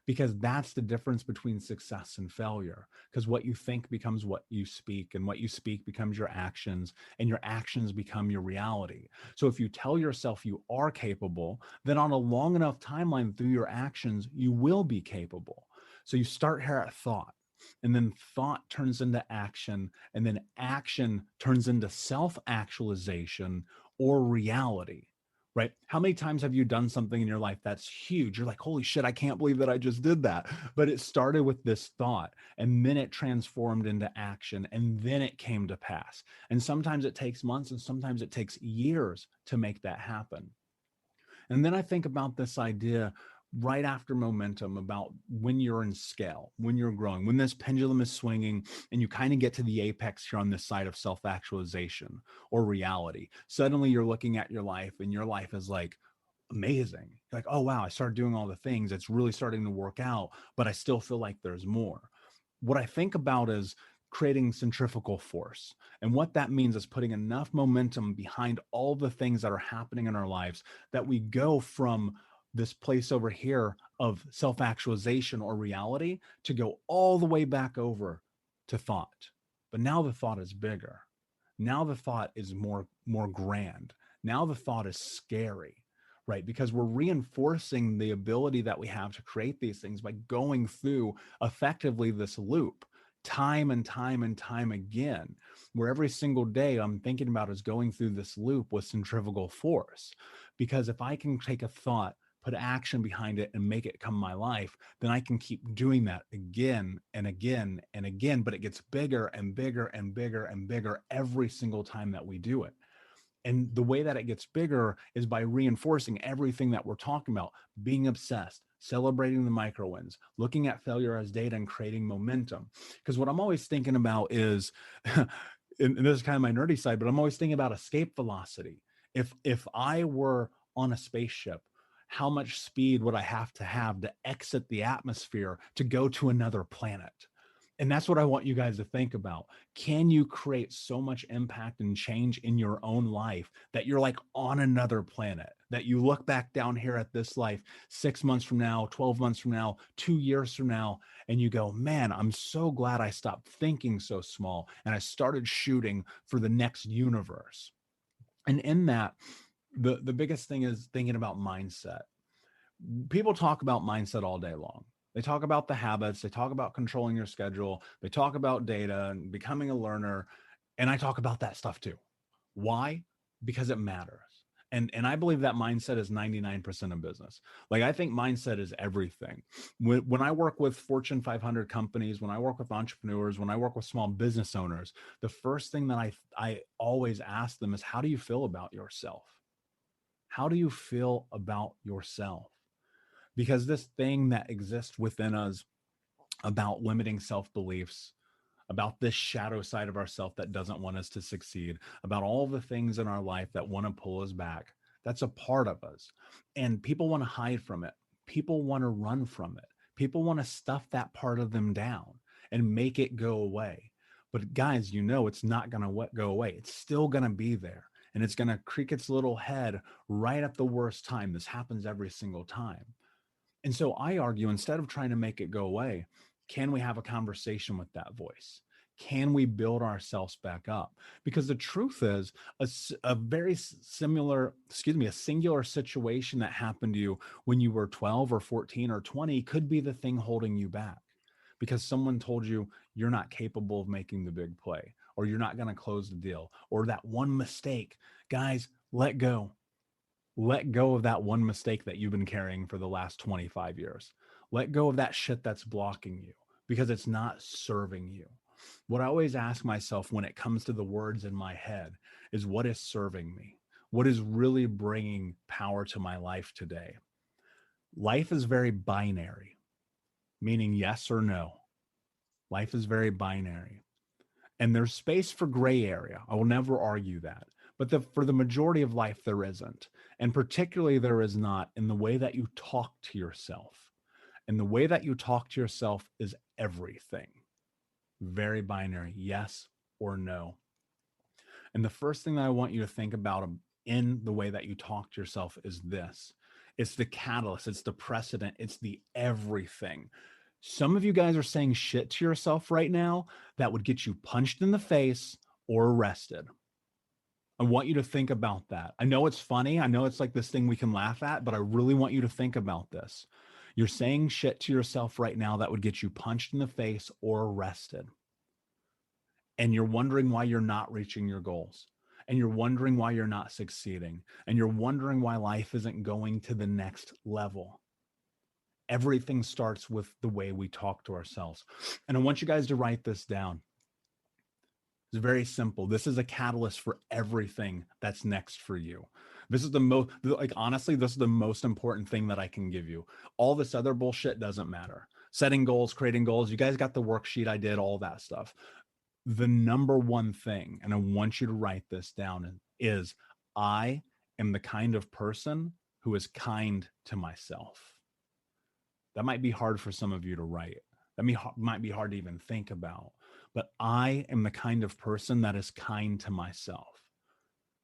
Because that's the difference between success and failure. Because what you think becomes what you speak, and what you speak becomes your actions, and your actions become your reality. So if you tell yourself you are capable, then on a long enough timeline through your actions, you will be capable. So you start here at thought, and then thought turns into action, and then action turns into self-actualization or reality. right? How many times have you done something in your life that's huge? You're like, holy shit, I can't believe that I just did that. But it started with this thought, and then it transformed into action, and then it came to pass. And sometimes it takes months, and sometimes it takes years to make that happen. And then I think about this idea right after momentum, about when you're in scale, when you're growing, when this pendulum is swinging and you kind of get to the apex here on this side of self-actualization or reality. Suddenly you're looking at your life and your life is like amazing. You're like, oh, wow, I started doing all the things. It's really starting to work out, but I still feel like there's more. What I think about is creating centrifugal force. And what that means is putting enough momentum behind all the things that are happening in our lives that we go from this place over here of self-actualization or reality to go all the way back over to thought. But now the thought is bigger. Now the thought is more grand. Now the thought is scary, right? Because we're reinforcing the ability that we have to create these things by going through effectively this loop time and time and time again, where every single day I'm thinking about is going through this loop with centrifugal force. Because if I can take a thought, put action behind it, and make it come my life, then I can keep doing that again and again and again, but it gets bigger and bigger and bigger and bigger every single time that we do it. And the way that it gets bigger is by reinforcing everything that we're talking about, being obsessed, celebrating the micro wins, looking at failure as data, and creating momentum. Because what I'm always thinking about is, and this is kind of my nerdy side, but I'm always thinking about escape velocity. If I were on a spaceship, how much speed would I have to exit the atmosphere to go to another planet? And that's what I want you guys to think about. Can you create so much impact and change in your own life that you're like on another planet, that you look back down here at this life 6 months from now, 12 months from now, 2 years from now, and you go, man, I'm so glad I stopped thinking so small and I started shooting for the next universe. And in that, the biggest thing is thinking about mindset. People talk about mindset all day long. They talk about the habits, they talk about controlling your schedule, they talk about data and becoming a learner. And I talk about that stuff too. Why? Because it matters. And I believe that mindset is 99% of business. Like, I think mindset is everything. When I work with Fortune 500 companies, when I work with entrepreneurs, when I work with small business owners, the first thing that I always ask them is, how do you feel about yourself? How do you feel about yourself? Because this thing that exists within us about limiting self-beliefs, about this shadow side of ourself that doesn't want us to succeed, about all the things in our life that want to pull us back, that's a part of us. And people want to hide from it. People want to run from it. People want to stuff that part of them down and make it go away. But guys, you know it's not going to go away. It's still going to be there. And it's going to creak its little head right at the worst time. This happens every single time. And so I argue, instead of trying to make it go away, can we have a conversation with that voice? Can we build ourselves back up? Because the truth is, a very similar, a singular situation that happened to you when you were 12 or 14 or 20 could be the thing holding you back. Because someone told you you're not capable of making the big play, or you're not going to close the deal, or that one mistake. Guys, let go. Let go of that one mistake that you've been carrying for the last 25 years. Let go of that shit that's blocking you, because it's not serving you. What I always ask myself when it comes to the words in my head is, what is serving me? What is really bringing power to my life today? Life is very binary, meaning yes or no. Life is very binary. And there's space for gray area. I will never argue that. But for the majority of life, there isn't. And particularly there is not in the way that you talk to yourself. And the way that you talk to yourself is everything. Very binary, yes or no. And the first thing that I want you to think about in the way that you talk to yourself is this. It's the catalyst, it's the precedent, it's the everything. Some of you guys are saying shit to yourself right now that would get you punched in the face or arrested. I want you to think about that. I know it's funny. I know it's like this thing we can laugh at, but I really want you to think about this. You're saying shit to yourself right now that would get you punched in the face or arrested. And you're wondering why you're not reaching your goals. and you're wondering why you're not succeeding, and you're wondering why life isn't going to the next level, everything starts with the way we talk to ourselves. And I want you guys to write this down. It's very simple. This is a catalyst for everything that's next for you. This is the most, like, honestly, this is the most important thing that I can give you. All this other bullshit doesn't matter. Setting goals, creating goals. You guys got the worksheet. I did all that stuff. The number one thing, and I want you to write this down, is I am the kind of person who is kind to myself. That might be hard for some of you to write. That might be hard to even think about. But I am the kind of person that is kind to myself.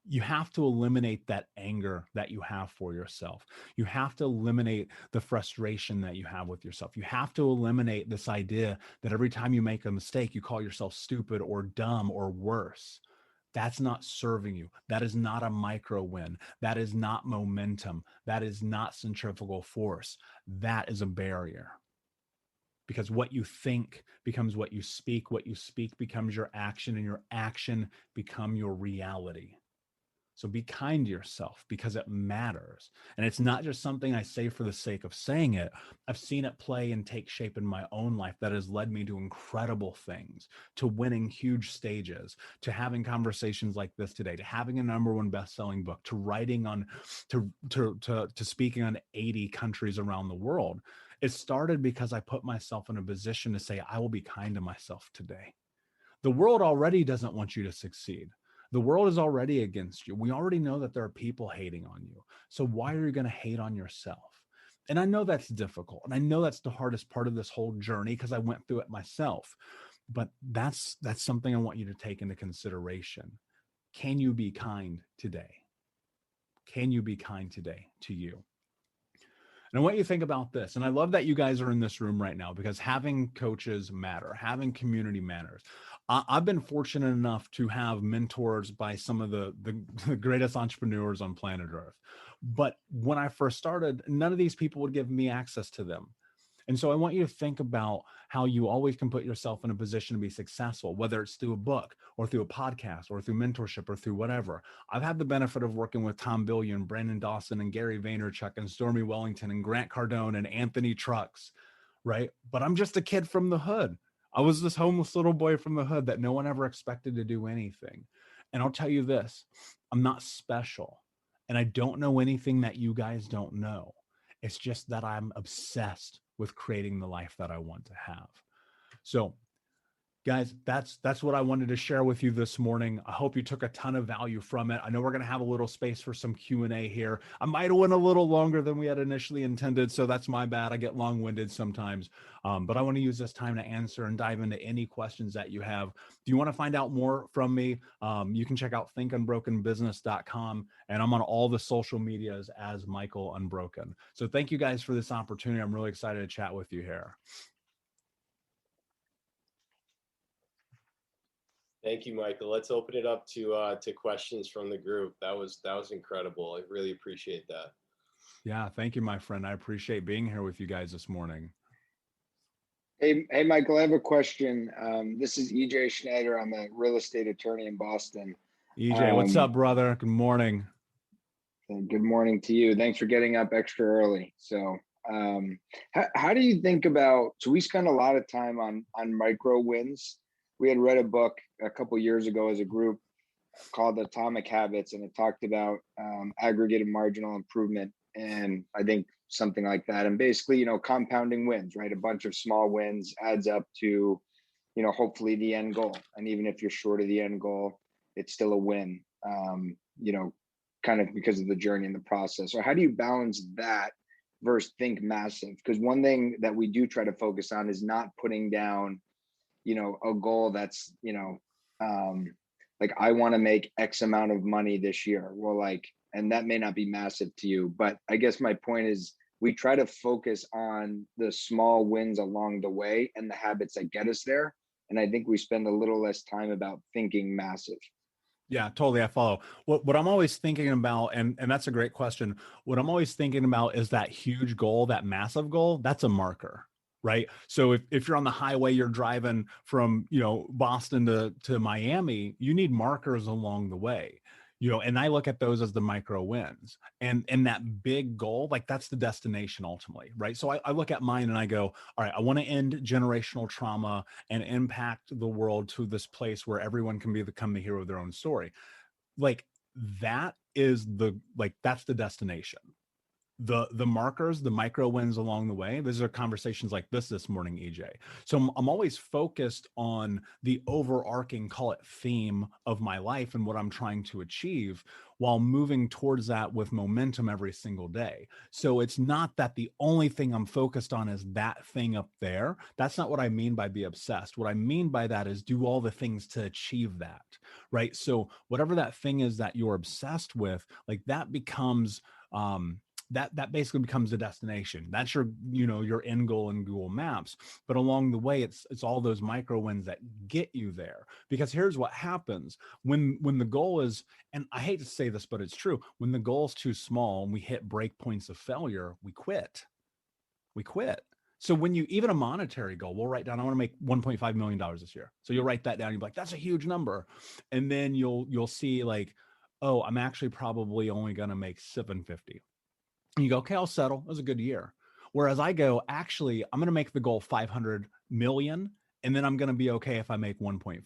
You have to eliminate that anger that you have for yourself. You have to eliminate the frustration that you have with yourself. You have to eliminate this idea that every time you make a mistake, you call yourself stupid or dumb or worse. That's not serving you. That is not a micro win. That is not momentum. That is not centrifugal force. That is a barrier. Because what you think becomes what you speak becomes your action, and your action become your reality. So be kind to yourself, because it matters. And it's not just something I say for the sake of saying it. I've seen it play and take shape in my own life that has led me to incredible things, to winning huge stages, to having conversations like this today, to having a #1 best-selling book, to writing on, to speaking on 80 countries around the world. It started because I put myself in a position to say, I will be kind to myself today. The world already doesn't want you to succeed. The world is already against you. We already know that there are people hating on you. So why are you going to hate on yourself? And I know that's difficult. And I know that's the hardest part of this whole journey, because I went through it myself. But that's something I want you to take into consideration. Can you be kind today? Can you be kind today to you? And I want you to think about this. And I love that you guys are in this room right now, because having coaches matter, having community matters. I've been fortunate enough to have mentors by some of the greatest entrepreneurs on planet Earth. But when I first started, none of these people would give me access to them. And so I want you to think about how you always can put yourself in a position to be successful, whether it's through a book or through a podcast or through mentorship or through whatever. I've had the benefit of working with Tom Billion, Brandon Dawson, and Gary Vaynerchuk, and Stormy Wellington, and Grant Cardone, and Anthony Trucks, right? But I'm just a kid from the hood. I was this homeless little boy from the hood that no one ever expected to do anything. And I'll tell you this, I'm not special. And I don't know anything that you guys don't know. It's just that I'm obsessed with creating the life that I want to have. So guys, that's what I wanted to share with you this morning. I hope you took a ton of value from it. I know we're going to have a little space for some Q&A here. I might have went a little longer than we had initially intended, so that's my bad. I get long-winded sometimes, but I want to use this time to answer and dive into any questions that you have. If you want to find out more from me, you can check out thinkunbrokenbusiness.com, and I'm on all the social medias as Michael Unbroken. So thank you guys for this opportunity. I'm really excited to chat with you here. Thank you, Michael. Let's open it up to questions from the group. That was incredible. I really appreciate that. Yeah, thank you, my friend. I appreciate being here with you guys this morning. Hey, Michael, I have a question. This is EJ Schneider. I'm a real estate attorney in Boston. EJ, what's up, brother? Good morning. Good morning to you. Thanks for getting up extra early. So how do you think about, so we spend a lot of time on micro wins. We had read a book a couple years ago as a group called Atomic Habits, and it talked about aggregate and marginal improvement, and I think something like that. And basically, compounding wins, right? A bunch of small wins adds up to, hopefully the end goal. And even if you're short of the end goal, it's still a win, kind of because of the journey and the process. So how do you balance that versus think massive? Because one thing that we do try to focus on is not putting down a goal that's, like, I want to make X amount of money this year. Well, and that may not be massive to you, but I guess my point is we try to focus on the small wins along the way and the habits that get us there. And I think we spend a little less time about thinking massive. Yeah, totally. I follow. What I'm always thinking about, and that's a great question. What I'm always thinking about is that huge goal, that massive goal, that's a marker. Right. So if you're on the highway, you're driving from, Boston to Miami, you need markers along the way. And I look at those as the micro wins, and that big goal, like that's the destination ultimately, right? So I look at mine and I go, all right, I want to end generational trauma and impact the world to this place where everyone can become the hero of their own story. Like that's the destination. The markers, the micro wins along the way. These are conversations like this morning, EJ. So I'm always focused on the overarching, call it theme of my life and what I'm trying to achieve, while moving towards that with momentum every single day. So it's not that the only thing I'm focused on is that thing up there. That's not what I mean by be obsessed. What I mean by that is do all the things to achieve that, right? So whatever that thing is that you're obsessed with, like that becomes that basically becomes the destination. That's your end goal in Google Maps. But along the way, it's all those micro wins that get you there. Because here's what happens when the goal is, and I hate to say this, but it's true, when the goal is too small and we hit break points of failure, we quit. So when you, even a monetary goal, we'll write down, I want to make $1.5 million this year. So you'll write that down. You'll be like, that's a huge number. And then you'll see like, oh, I'm actually probably only going to make 750. And you go, okay, I'll settle. It was a good year. Whereas I go, actually, I'm going to make the goal 500 million, and then I'm going to be okay if I make 1.5,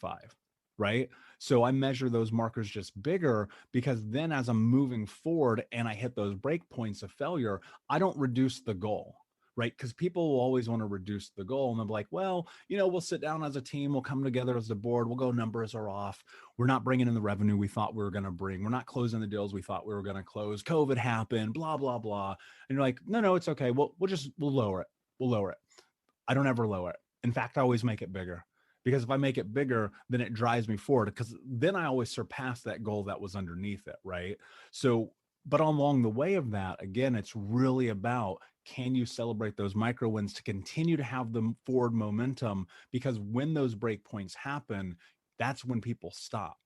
right? So I measure those markers just bigger, because then as I'm moving forward and I hit those break points of failure, I don't reduce the goal, right? Because people will always want to reduce the goal, and they'll be like, well, we'll sit down as a team, we'll come together as a board, we'll go, numbers are off. We're not bringing in the revenue we thought we were going to bring. We're not closing the deals we thought we were going to close. COVID happened, blah, blah, blah. And you're like, no, it's okay. We'll lower it. We'll lower it. I don't ever lower it. In fact, I always make it bigger, because if I make it bigger, then it drives me forward, because then I always surpass that goal that was underneath it, right? So, but along the way of that, again, it's really about, can you celebrate those micro wins to continue to have the forward momentum? Because when those break points happen, that's when people stop.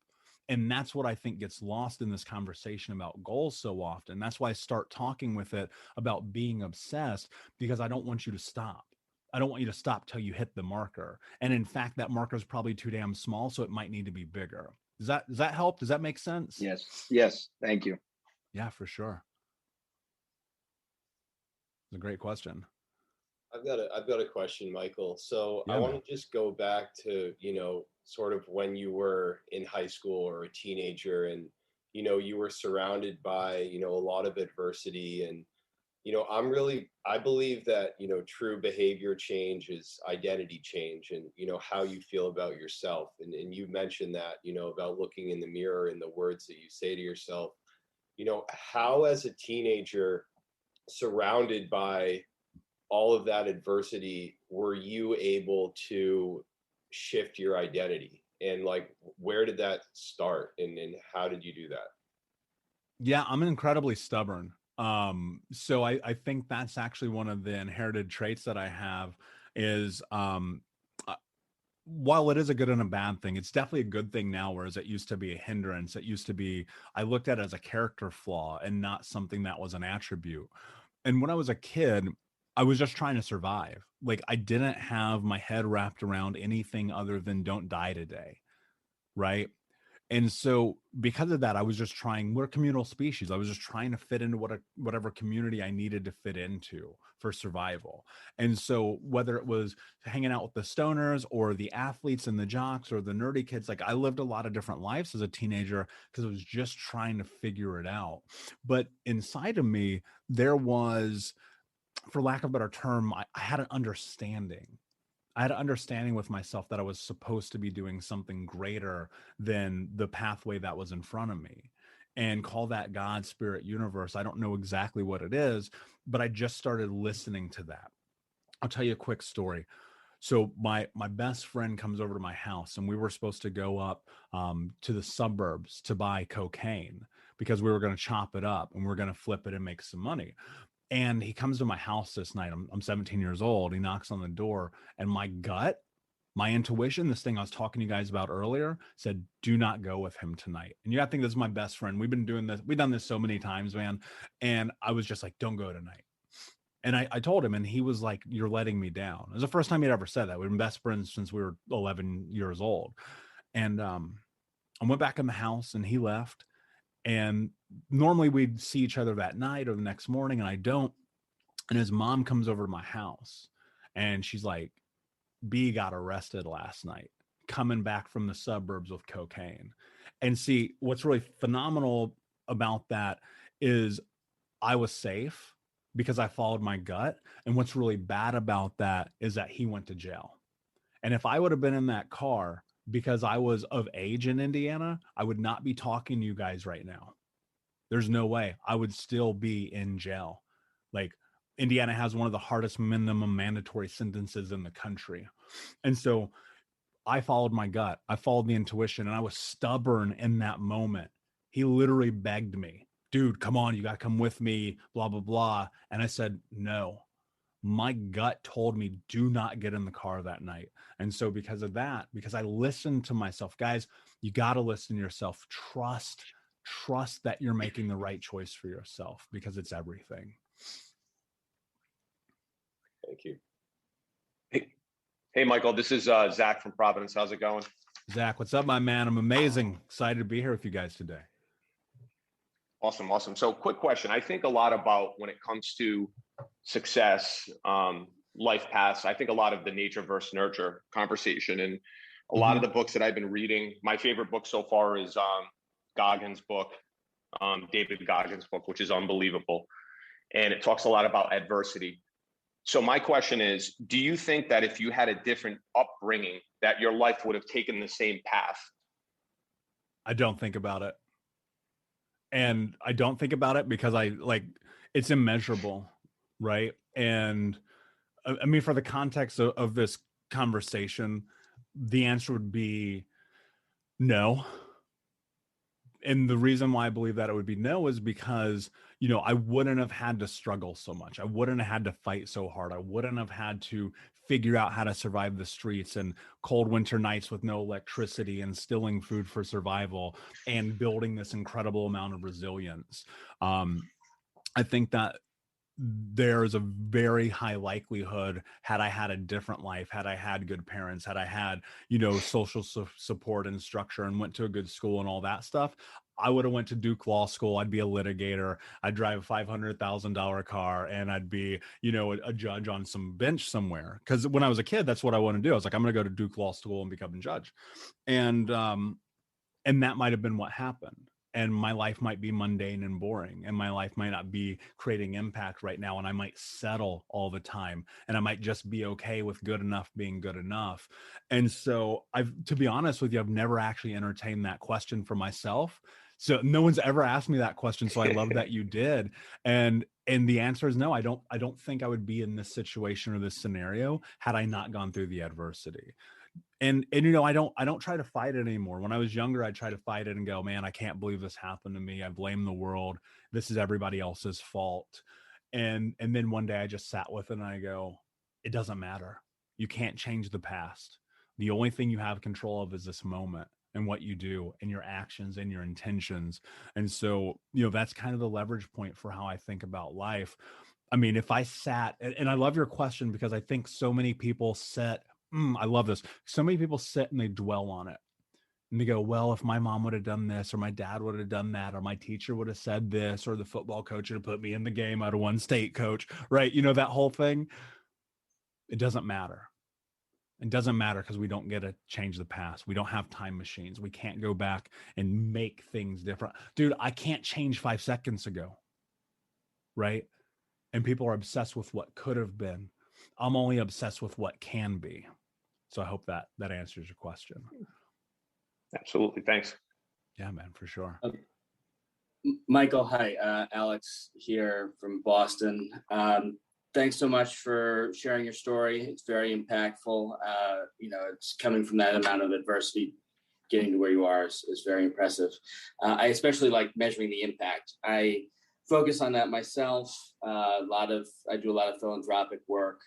And that's what I think gets lost in this conversation about goals so often. That's why I start talking with it about being obsessed, because I don't want you to stop. I don't want you to stop till you hit the marker. And in fact, that marker is probably too damn small, so it might need to be bigger. Does that help? Does that make sense? Yes. Thank you. Yeah, for sure. It's a great question. I've got a question, Michael. So Yeah, I want to just go back to, sort of when you were in high school or a teenager, and, you were surrounded by, a lot of adversity. And, I believe that, true behavior change is identity change, and, how you feel about yourself. And you mentioned that, about looking in the mirror and the words that you say to yourself, how as a teenager, surrounded by all of that adversity, were you able to shift your identity? And like, where did that start, and how did you do that? Yeah, I'm incredibly stubborn. So I think that's actually one of the inherited traits that I have is, uh, while it is a good and a bad thing, it's definitely a good thing now, whereas it used to be a hindrance. It used to be, I looked at it as a character flaw and not something that was an attribute. And when I was a kid, I was just trying to survive. Like, I didn't have my head wrapped around anything other than don't die today, right? And so because of that, I was just trying, we're a communal species. I was just trying to fit into whatever community I needed to fit into for survival. And so whether it was hanging out with the stoners or the athletes and the jocks or the nerdy kids, like I lived a lot of different lives as a teenager because I was just trying to figure it out. But inside of me, there was, for lack of a better term, I had an understanding. I had an understanding with myself that I was supposed to be doing something greater than the pathway that was in front of me. And call that God, spirit, universe. I don't know exactly what it is, but I just started listening to that. I'll tell you a quick story. So my best friend comes over to my house, and we were supposed to go up to the suburbs to buy cocaine because we were going to chop it up and we're going to flip it and make some money. And he comes to my house this night. I'm 17 years old. He knocks on the door, and my gut, my intuition, this thing I was talking to you guys about earlier, said, do not go with him tonight. And you got to think, this is my best friend. We've been doing this. We've done this so many times, man. And I was just like, don't go tonight. And I told him, and he was like, you're letting me down. It was the first time he'd ever said that. We've been best friends since we were 11 years old. And I went back in the house, and he left. And normally we'd see each other that night or the next morning, and I don't. And his mom comes over to my house and she's like, B got arrested last night, coming back from the suburbs with cocaine. And see, what's really phenomenal about that is I was safe because I followed my gut. And what's really bad about that is that he went to jail. And if I would have been in that car because I was of age in Indiana, I would not be talking to you guys right now. There's no way. I would still be in jail. Like, Indiana has one of the hardest minimum mandatory sentences in the country. And so I followed my gut. I followed the intuition, and I was stubborn in that moment. He literally begged me, dude, come on, you got to come with me, blah, blah, blah. And I said, no. My gut told me, do not get in the car that night. And so because of that, because I listened to myself, guys, you got to listen to yourself. Trust that you're making the right choice for yourself, because it's everything. Thank you. Hey, Michael, this is Zach from Providence. How's it going? Zach, what's up, my man? I'm amazing. Excited to be here with you guys today. Awesome. So quick question. I think a lot about when it comes to success, life paths, I think a lot of the nature versus nurture conversation, and a lot of the books that I've been reading. My favorite book so far is Goggins' book, David Goggins' book, which is unbelievable. And it talks a lot about adversity. So my question is, do you think that if you had a different upbringing, that your life would have taken the same path? I don't think about it. And I don't think about it because it's immeasurable, right? And I mean, for the context of this conversation, the answer would be no. And the reason why I believe that it would be no is because, I wouldn't have had to struggle so much. I wouldn't have had to fight so hard. I wouldn't have had to figure out how to survive the streets and cold winter nights with no electricity and stealing food for survival and building this incredible amount of resilience. I think that there's a very high likelihood, had I had a different life, had I had good parents, had I had, social support and structure and went to a good school and all that stuff, I would have went to Duke Law School. I'd be a litigator. I'd drive a $500,000 car, and I'd be, a judge on some bench somewhere. Because when I was a kid, that's what I wanted to do. I was like, I'm going to go to Duke Law School and become a judge. And that might have been what happened. And my life might be mundane and boring, and my life might not be creating impact right now. And I might settle all the time, and I might just be okay with good enough being good enough. And so to be honest with you, I've never actually entertained that question for myself. So no one's ever asked me that question. So I love that you did. And the answer is no. I don't think I would be in this situation or this scenario had I not gone through the adversity. And I don't try to fight it anymore. When I was younger, I'd try to fight it and go, man, I can't believe this happened to me. I blame the world. This is everybody else's fault. And then one day I just sat with it and I go, it doesn't matter. You can't change the past. The only thing you have control of is this moment and what you do and your actions and your intentions. And so, that's kind of the leverage point for how I think about life. I mean, if I sat, and I love your question because I think so many people I love this. So many people sit and they dwell on it. And they go, well, if my mom would have done this, or my dad would have done that, or my teacher would have said this, or the football coach would have put me in the game, I'd have won state coach, right? That whole thing. It doesn't matter. It doesn't matter because we don't get to change the past. We don't have time machines. We can't go back and make things different. Dude, I can't change 5 seconds ago, right? And people are obsessed with what could have been. I'm only obsessed with what can be. So I hope that answers your question. Absolutely. Thanks. Yeah, man, for sure. Michael, hi. Alex here from Boston. Thanks so much for sharing your story. It's very impactful. It's coming from that amount of adversity, getting to where you are is very impressive. I especially like measuring the impact. I focus on that myself. I do a lot of philanthropic work.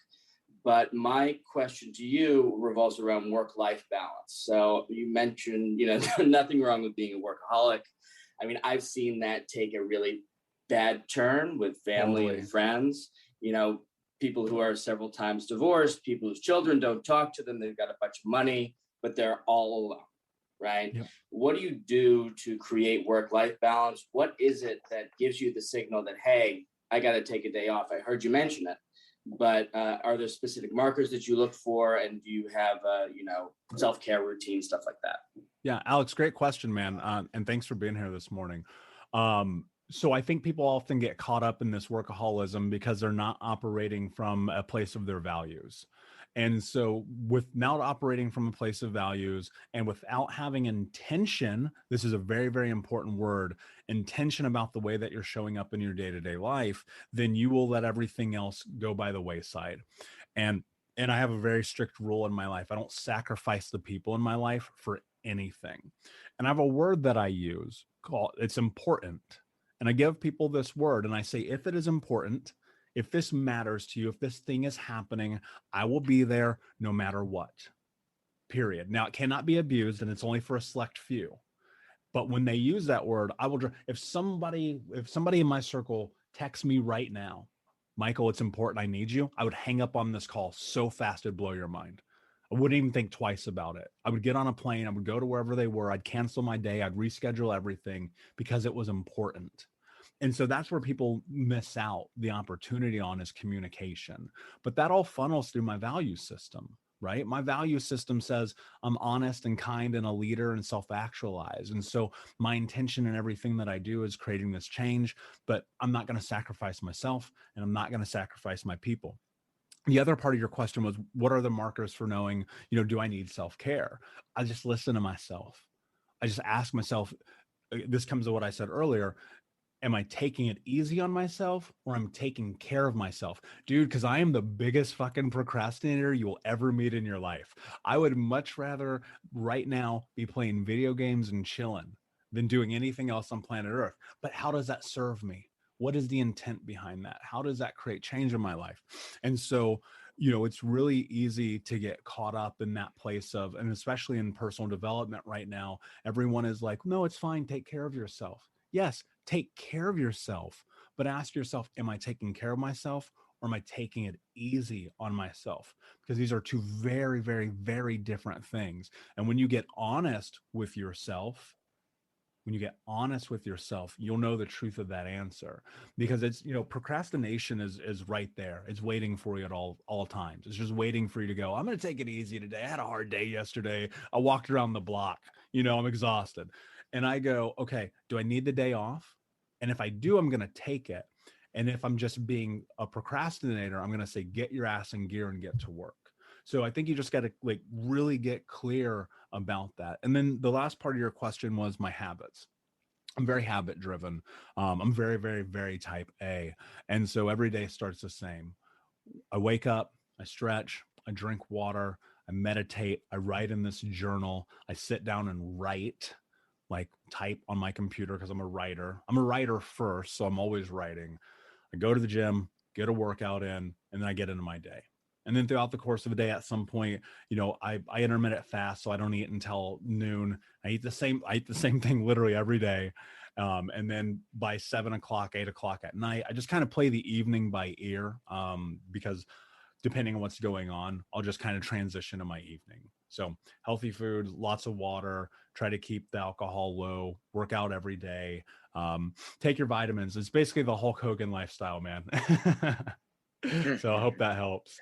But my question to you revolves around work-life balance. So you mentioned, nothing wrong with being a workaholic. I mean, I've seen that take a really bad turn with family and friends. People who are several times divorced, people whose children don't talk to them, they've got a bunch of money, but they're all alone. right? Yep. What do you do to create work-life balance? What is it that gives you the signal that, hey, I got to take a day off? I heard you mention it, but are there specific markers that you look for? And do you have, self-care routine, stuff like that? Yeah, Alex, great question, man. And thanks for being here this morning. So I think people often get caught up in this workaholism because they're not operating from a place of their values. And so without operating from a place of values and without having intention, this is a very, very important word, intention about the way that you're showing up in your day-to-day life, then you will let everything else go by the wayside. And I have a very strict rule in my life. I don't sacrifice the people in my life for anything. And I have a word that I use called, it's important. And I give people this word and I say, if it is important, if this matters to you, if this thing is happening, I will be there no matter what, period. Now, it cannot be abused and it's only for a select few. But when they use that word, I will, if somebody in my circle texts me right now, Michael, it's important, I need you, I would hang up on this call so fast it'd blow your mind. I wouldn't even think twice about it. I would get on a plane, I would go to wherever they were, I'd cancel my day, I'd reschedule everything because it was important. And so that's where people miss out the opportunity on is communication. But that all funnels through my value system, right? My value system says I'm honest and kind and a leader and self-actualize. And so my intention in everything that I do is creating this change, but I'm not going to sacrifice myself and I'm not going to sacrifice my people. The other part of your question was, what are the markers for knowing, do I need self-care? I just listen to myself. I just ask myself, this comes to what I said earlier, am I taking it easy on myself or I'm taking care of myself? Dude, because I am the biggest fucking procrastinator you will ever meet in your life. I would much rather right now be playing video games and chilling than doing anything else on planet Earth. But how does that serve me? What is the intent behind that? How does that create change in my life? And so, it's really easy to get caught up in that place of, and especially in personal development right now, everyone is like, no, it's fine. Take care of yourself. Yes, take care of yourself, but ask yourself, am I taking care of myself or am I taking it easy on myself? Because these are two very, very, very different things. And when you get honest with yourself, you'll know the truth of that answer, because it's, procrastination is right there. It's waiting for you at all times. It's just waiting for you to go, I'm going to take it easy today. I had a hard day yesterday. I walked around the block, I'm exhausted. And I go, okay, do I need the day off? And if I do, I'm going to take it. And if I'm just being a procrastinator, I'm going to say, get your ass in gear and get to work. So I think you just got to really get clear about that. And then the last part of your question was my habits. I'm very habit driven. I'm very, very, very type A. And so every day starts the same. I wake up, I stretch, I drink water, I meditate, I write in this journal, I sit down and write, type on my computer because I'm a writer. I'm a writer first, so I'm always writing. I go to the gym, get a workout in, and then I get into my day. And then throughout the course of the day, at some point, I intermittent fast, so I don't eat until noon. I eat the same thing literally every day. And then by 7 o'clock, 8 o'clock at night, I just kind of play the evening by ear, because depending on what's going on, I'll just kind of transition to my evening. So healthy food, lots of water, try to keep the alcohol low, work out every day, take your vitamins. It's basically the Hulk Hogan lifestyle, man. So I hope that helps.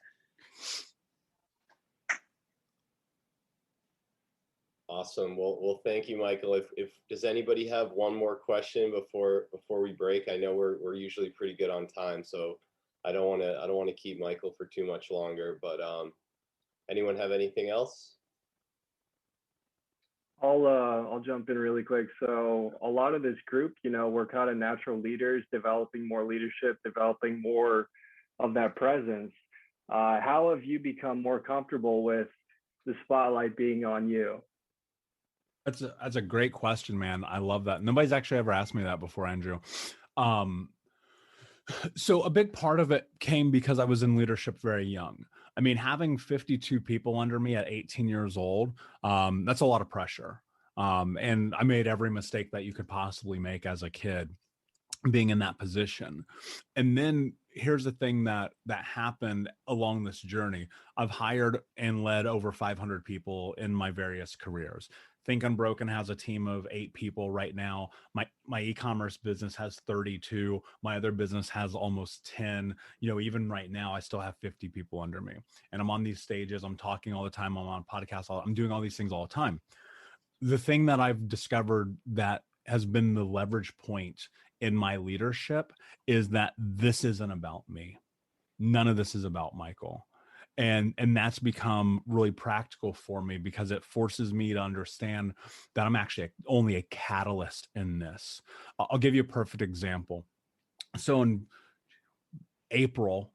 Awesome. Well, thank you, Michael. If does anybody have one more question before we break? I know we're usually pretty good on time, so I don't want to keep Michael for too much longer. But anyone have anything else? I'll jump in really quick. So a lot of this group, we're kind of natural leaders, developing more leadership, developing more of that presence. How have you become more comfortable with the spotlight being on you? That's a great question, man. I love that. Nobody's actually ever asked me that before, Andrew. So a big part of it came because I was in leadership very young. I mean, having 52 people under me at 18 years old, that's a lot of pressure. And I made every mistake that you could possibly make as a kid being in that position. And then here's the thing that happened along this journey. I've hired and led over 500 people in my various careers. Think Unbroken has a team of 8 people right now. My e-commerce business has 32. My other business has almost 10. Even right now, I still have 50 people under me. And I'm on these stages. I'm talking all the time. I'm on podcasts. I'm doing all these things all the time. The thing that I've discovered that has been the leverage point in my leadership is that this isn't about me. None of this is about Michael. And that's become really practical for me because it forces me to understand that I'm actually only a catalyst in this. I'll give you a perfect example. So in April,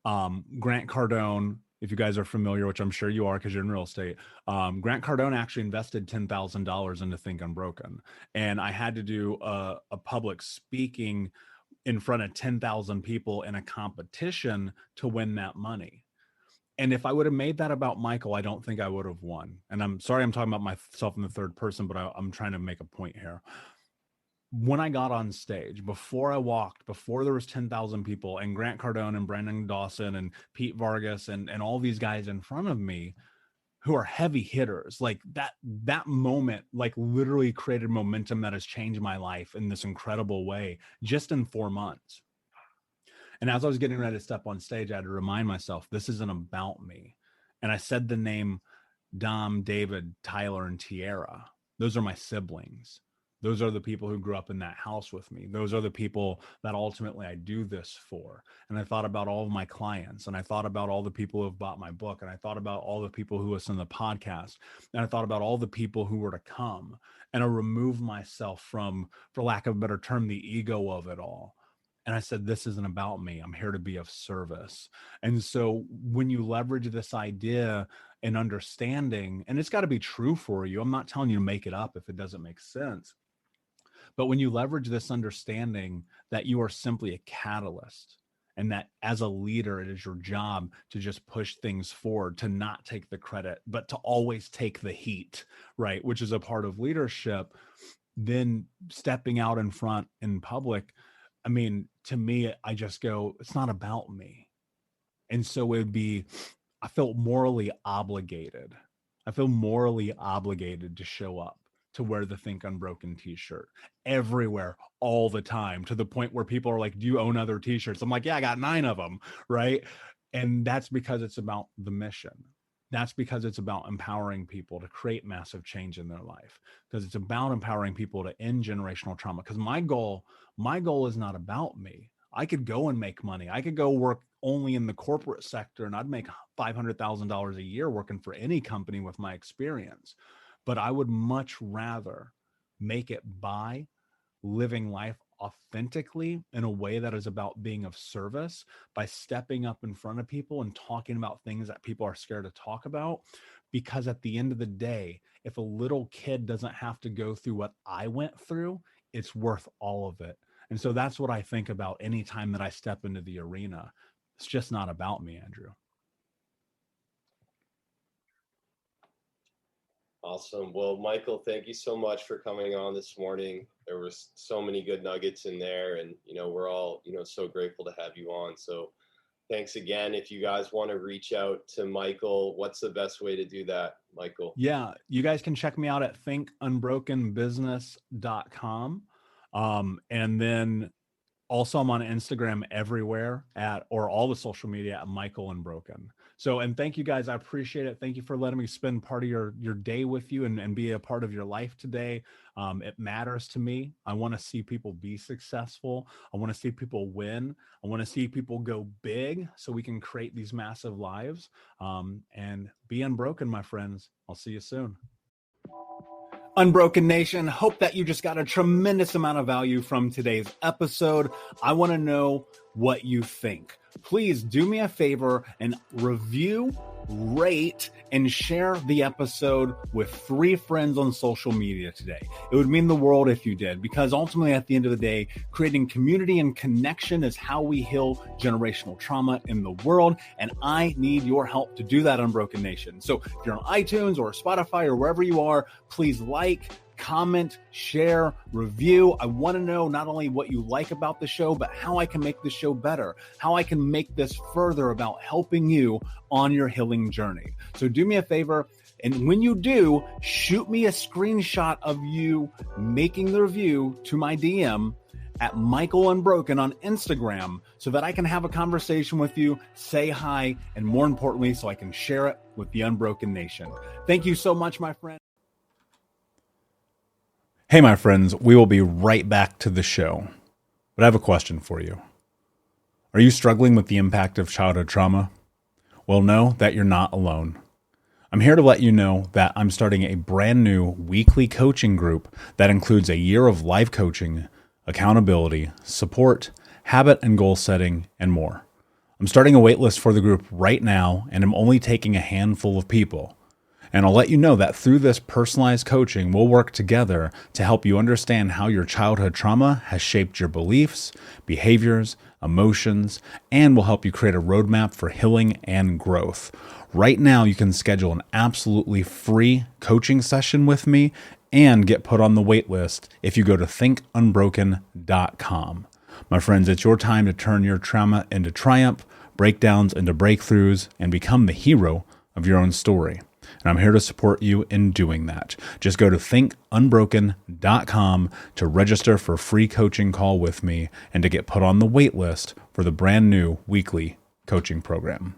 Grant Cardone, if you guys are familiar, which I'm sure you are because you're in real estate, Grant Cardone actually invested $10,000 into Think Unbroken. And I had to do a public speaking in front of 10,000 people in a competition to win that money. And if I would have made that about Michael, I don't think I would have won. And I'm sorry I'm talking about myself in the third person, but I'm trying to make a point here. When I got on stage, before I walked, before there was 10,000 people and Grant Cardone and Brandon Dawson and Pete Vargas and all these guys in front of me who are heavy hitters, like that moment, like literally created momentum that has changed my life in this incredible way just in 4 months. And as I was getting ready to step on stage, I had to remind myself, this isn't about me. And I said the name Dom, David, Tyler, and Tierra. Those are my siblings. Those are the people who grew up in that house with me. Those are the people that ultimately I do this for. And I thought about all of my clients, and I thought about all the people who have bought my book, and I thought about all the people who listen to the podcast, and I thought about all the people who were to come. And I removed myself from, for lack of a better term, the ego of it all. And I said, this isn't about me. I'm here to be of service. And so when you leverage this idea and understanding, and it's got to be true for you, I'm not telling you to make it up if it doesn't make sense. But when you leverage this understanding that you are simply a catalyst and that as a leader, it is your job to just push things forward, to not take the credit, but to always take the heat, right? Which is a part of leadership. Then stepping out in front in public, I mean, to me, I just go, it's not about me. And so I felt morally obligated. I feel morally obligated to show up, to wear the Think Unbroken t-shirt everywhere, all the time, to the point where people are like, do you own other t-shirts? I'm like, yeah, I got 9 of them, right? And that's because it's about the mission. That's because it's about empowering people to create massive change in their life, because it's about empowering people to end generational trauma. Because my goal is not about me. I could go and make money. I could go work only in the corporate sector and I'd make $500,000 a year working for any company with my experience. But I would much rather make it by living life authentically in a way that is about being of service, by stepping up in front of people and talking about things that people are scared to talk about. Because at the end of the day, if a little kid doesn't have to go through what I went through, it's worth all of it. And so that's what I think about anytime that I step into the arena. It's just not about me, Andrew. Awesome. Well, Michael, thank you so much for coming on this morning. There was so many good nuggets in there, and, we're all, so grateful to have you on. So thanks again. If you guys want to reach out to Michael, what's the best way to do that, Michael? Yeah, you guys can check me out at thinkunbrokenbusiness.com. And then also I'm on Instagram everywhere or all the social media at Michael Unbroken. So, and thank you guys. I appreciate it. Thank you for letting me spend part of your day with you and be a part of your life today. It matters to me. I want to see people be successful. I want to see people win. I want to see people go big so we can create these massive lives. And be unbroken, my friends. I'll see you soon. Unbroken Nation, hope that you just got a tremendous amount of value from today's episode. I want to know what you think. Please do me a favor and review, rate, and share the episode with 3 friends on social media today. It would mean the world if you did, because ultimately at the end of the day, creating community and connection is how we heal generational trauma in the world. And I need your help to do that, Unbroken Nation. So if you're on iTunes or Spotify or wherever you are, please like, comment, share, review. I want to know not only what you like about the show, but how I can make the show better, how I can make this further about helping you on your healing journey. So do me a favor, And when you do, shoot me a screenshot of you making the review to my DM at Michael Unbroken on Instagram so that I can have a conversation with you, say hi, and more importantly, so I can share it with the Unbroken Nation. Thank you so much, my friend. Hey, my friends, we will be right back to the show, but I have a question for you. Are you struggling with the impact of childhood trauma? Well, know that you're not alone. I'm here to let you know that I'm starting a brand new weekly coaching group that includes a year of live coaching, accountability, support, habit and goal setting, and more. I'm starting a waitlist for the group right now, and I'm only taking a handful of people. And I'll let you know that through this personalized coaching, we'll work together to help you understand how your childhood trauma has shaped your beliefs, behaviors, emotions, and will help you create a roadmap for healing and growth. Right now, you can schedule an absolutely free coaching session with me and get put on the wait list if you go to thinkunbroken.com. My friends, it's your time to turn your trauma into triumph, breakdowns into breakthroughs, and become the hero of your own story. And I'm here to support you in doing that. Just go to thinkunbroken.com to register for a free coaching call with me and to get put on the wait list for the brand new weekly coaching program.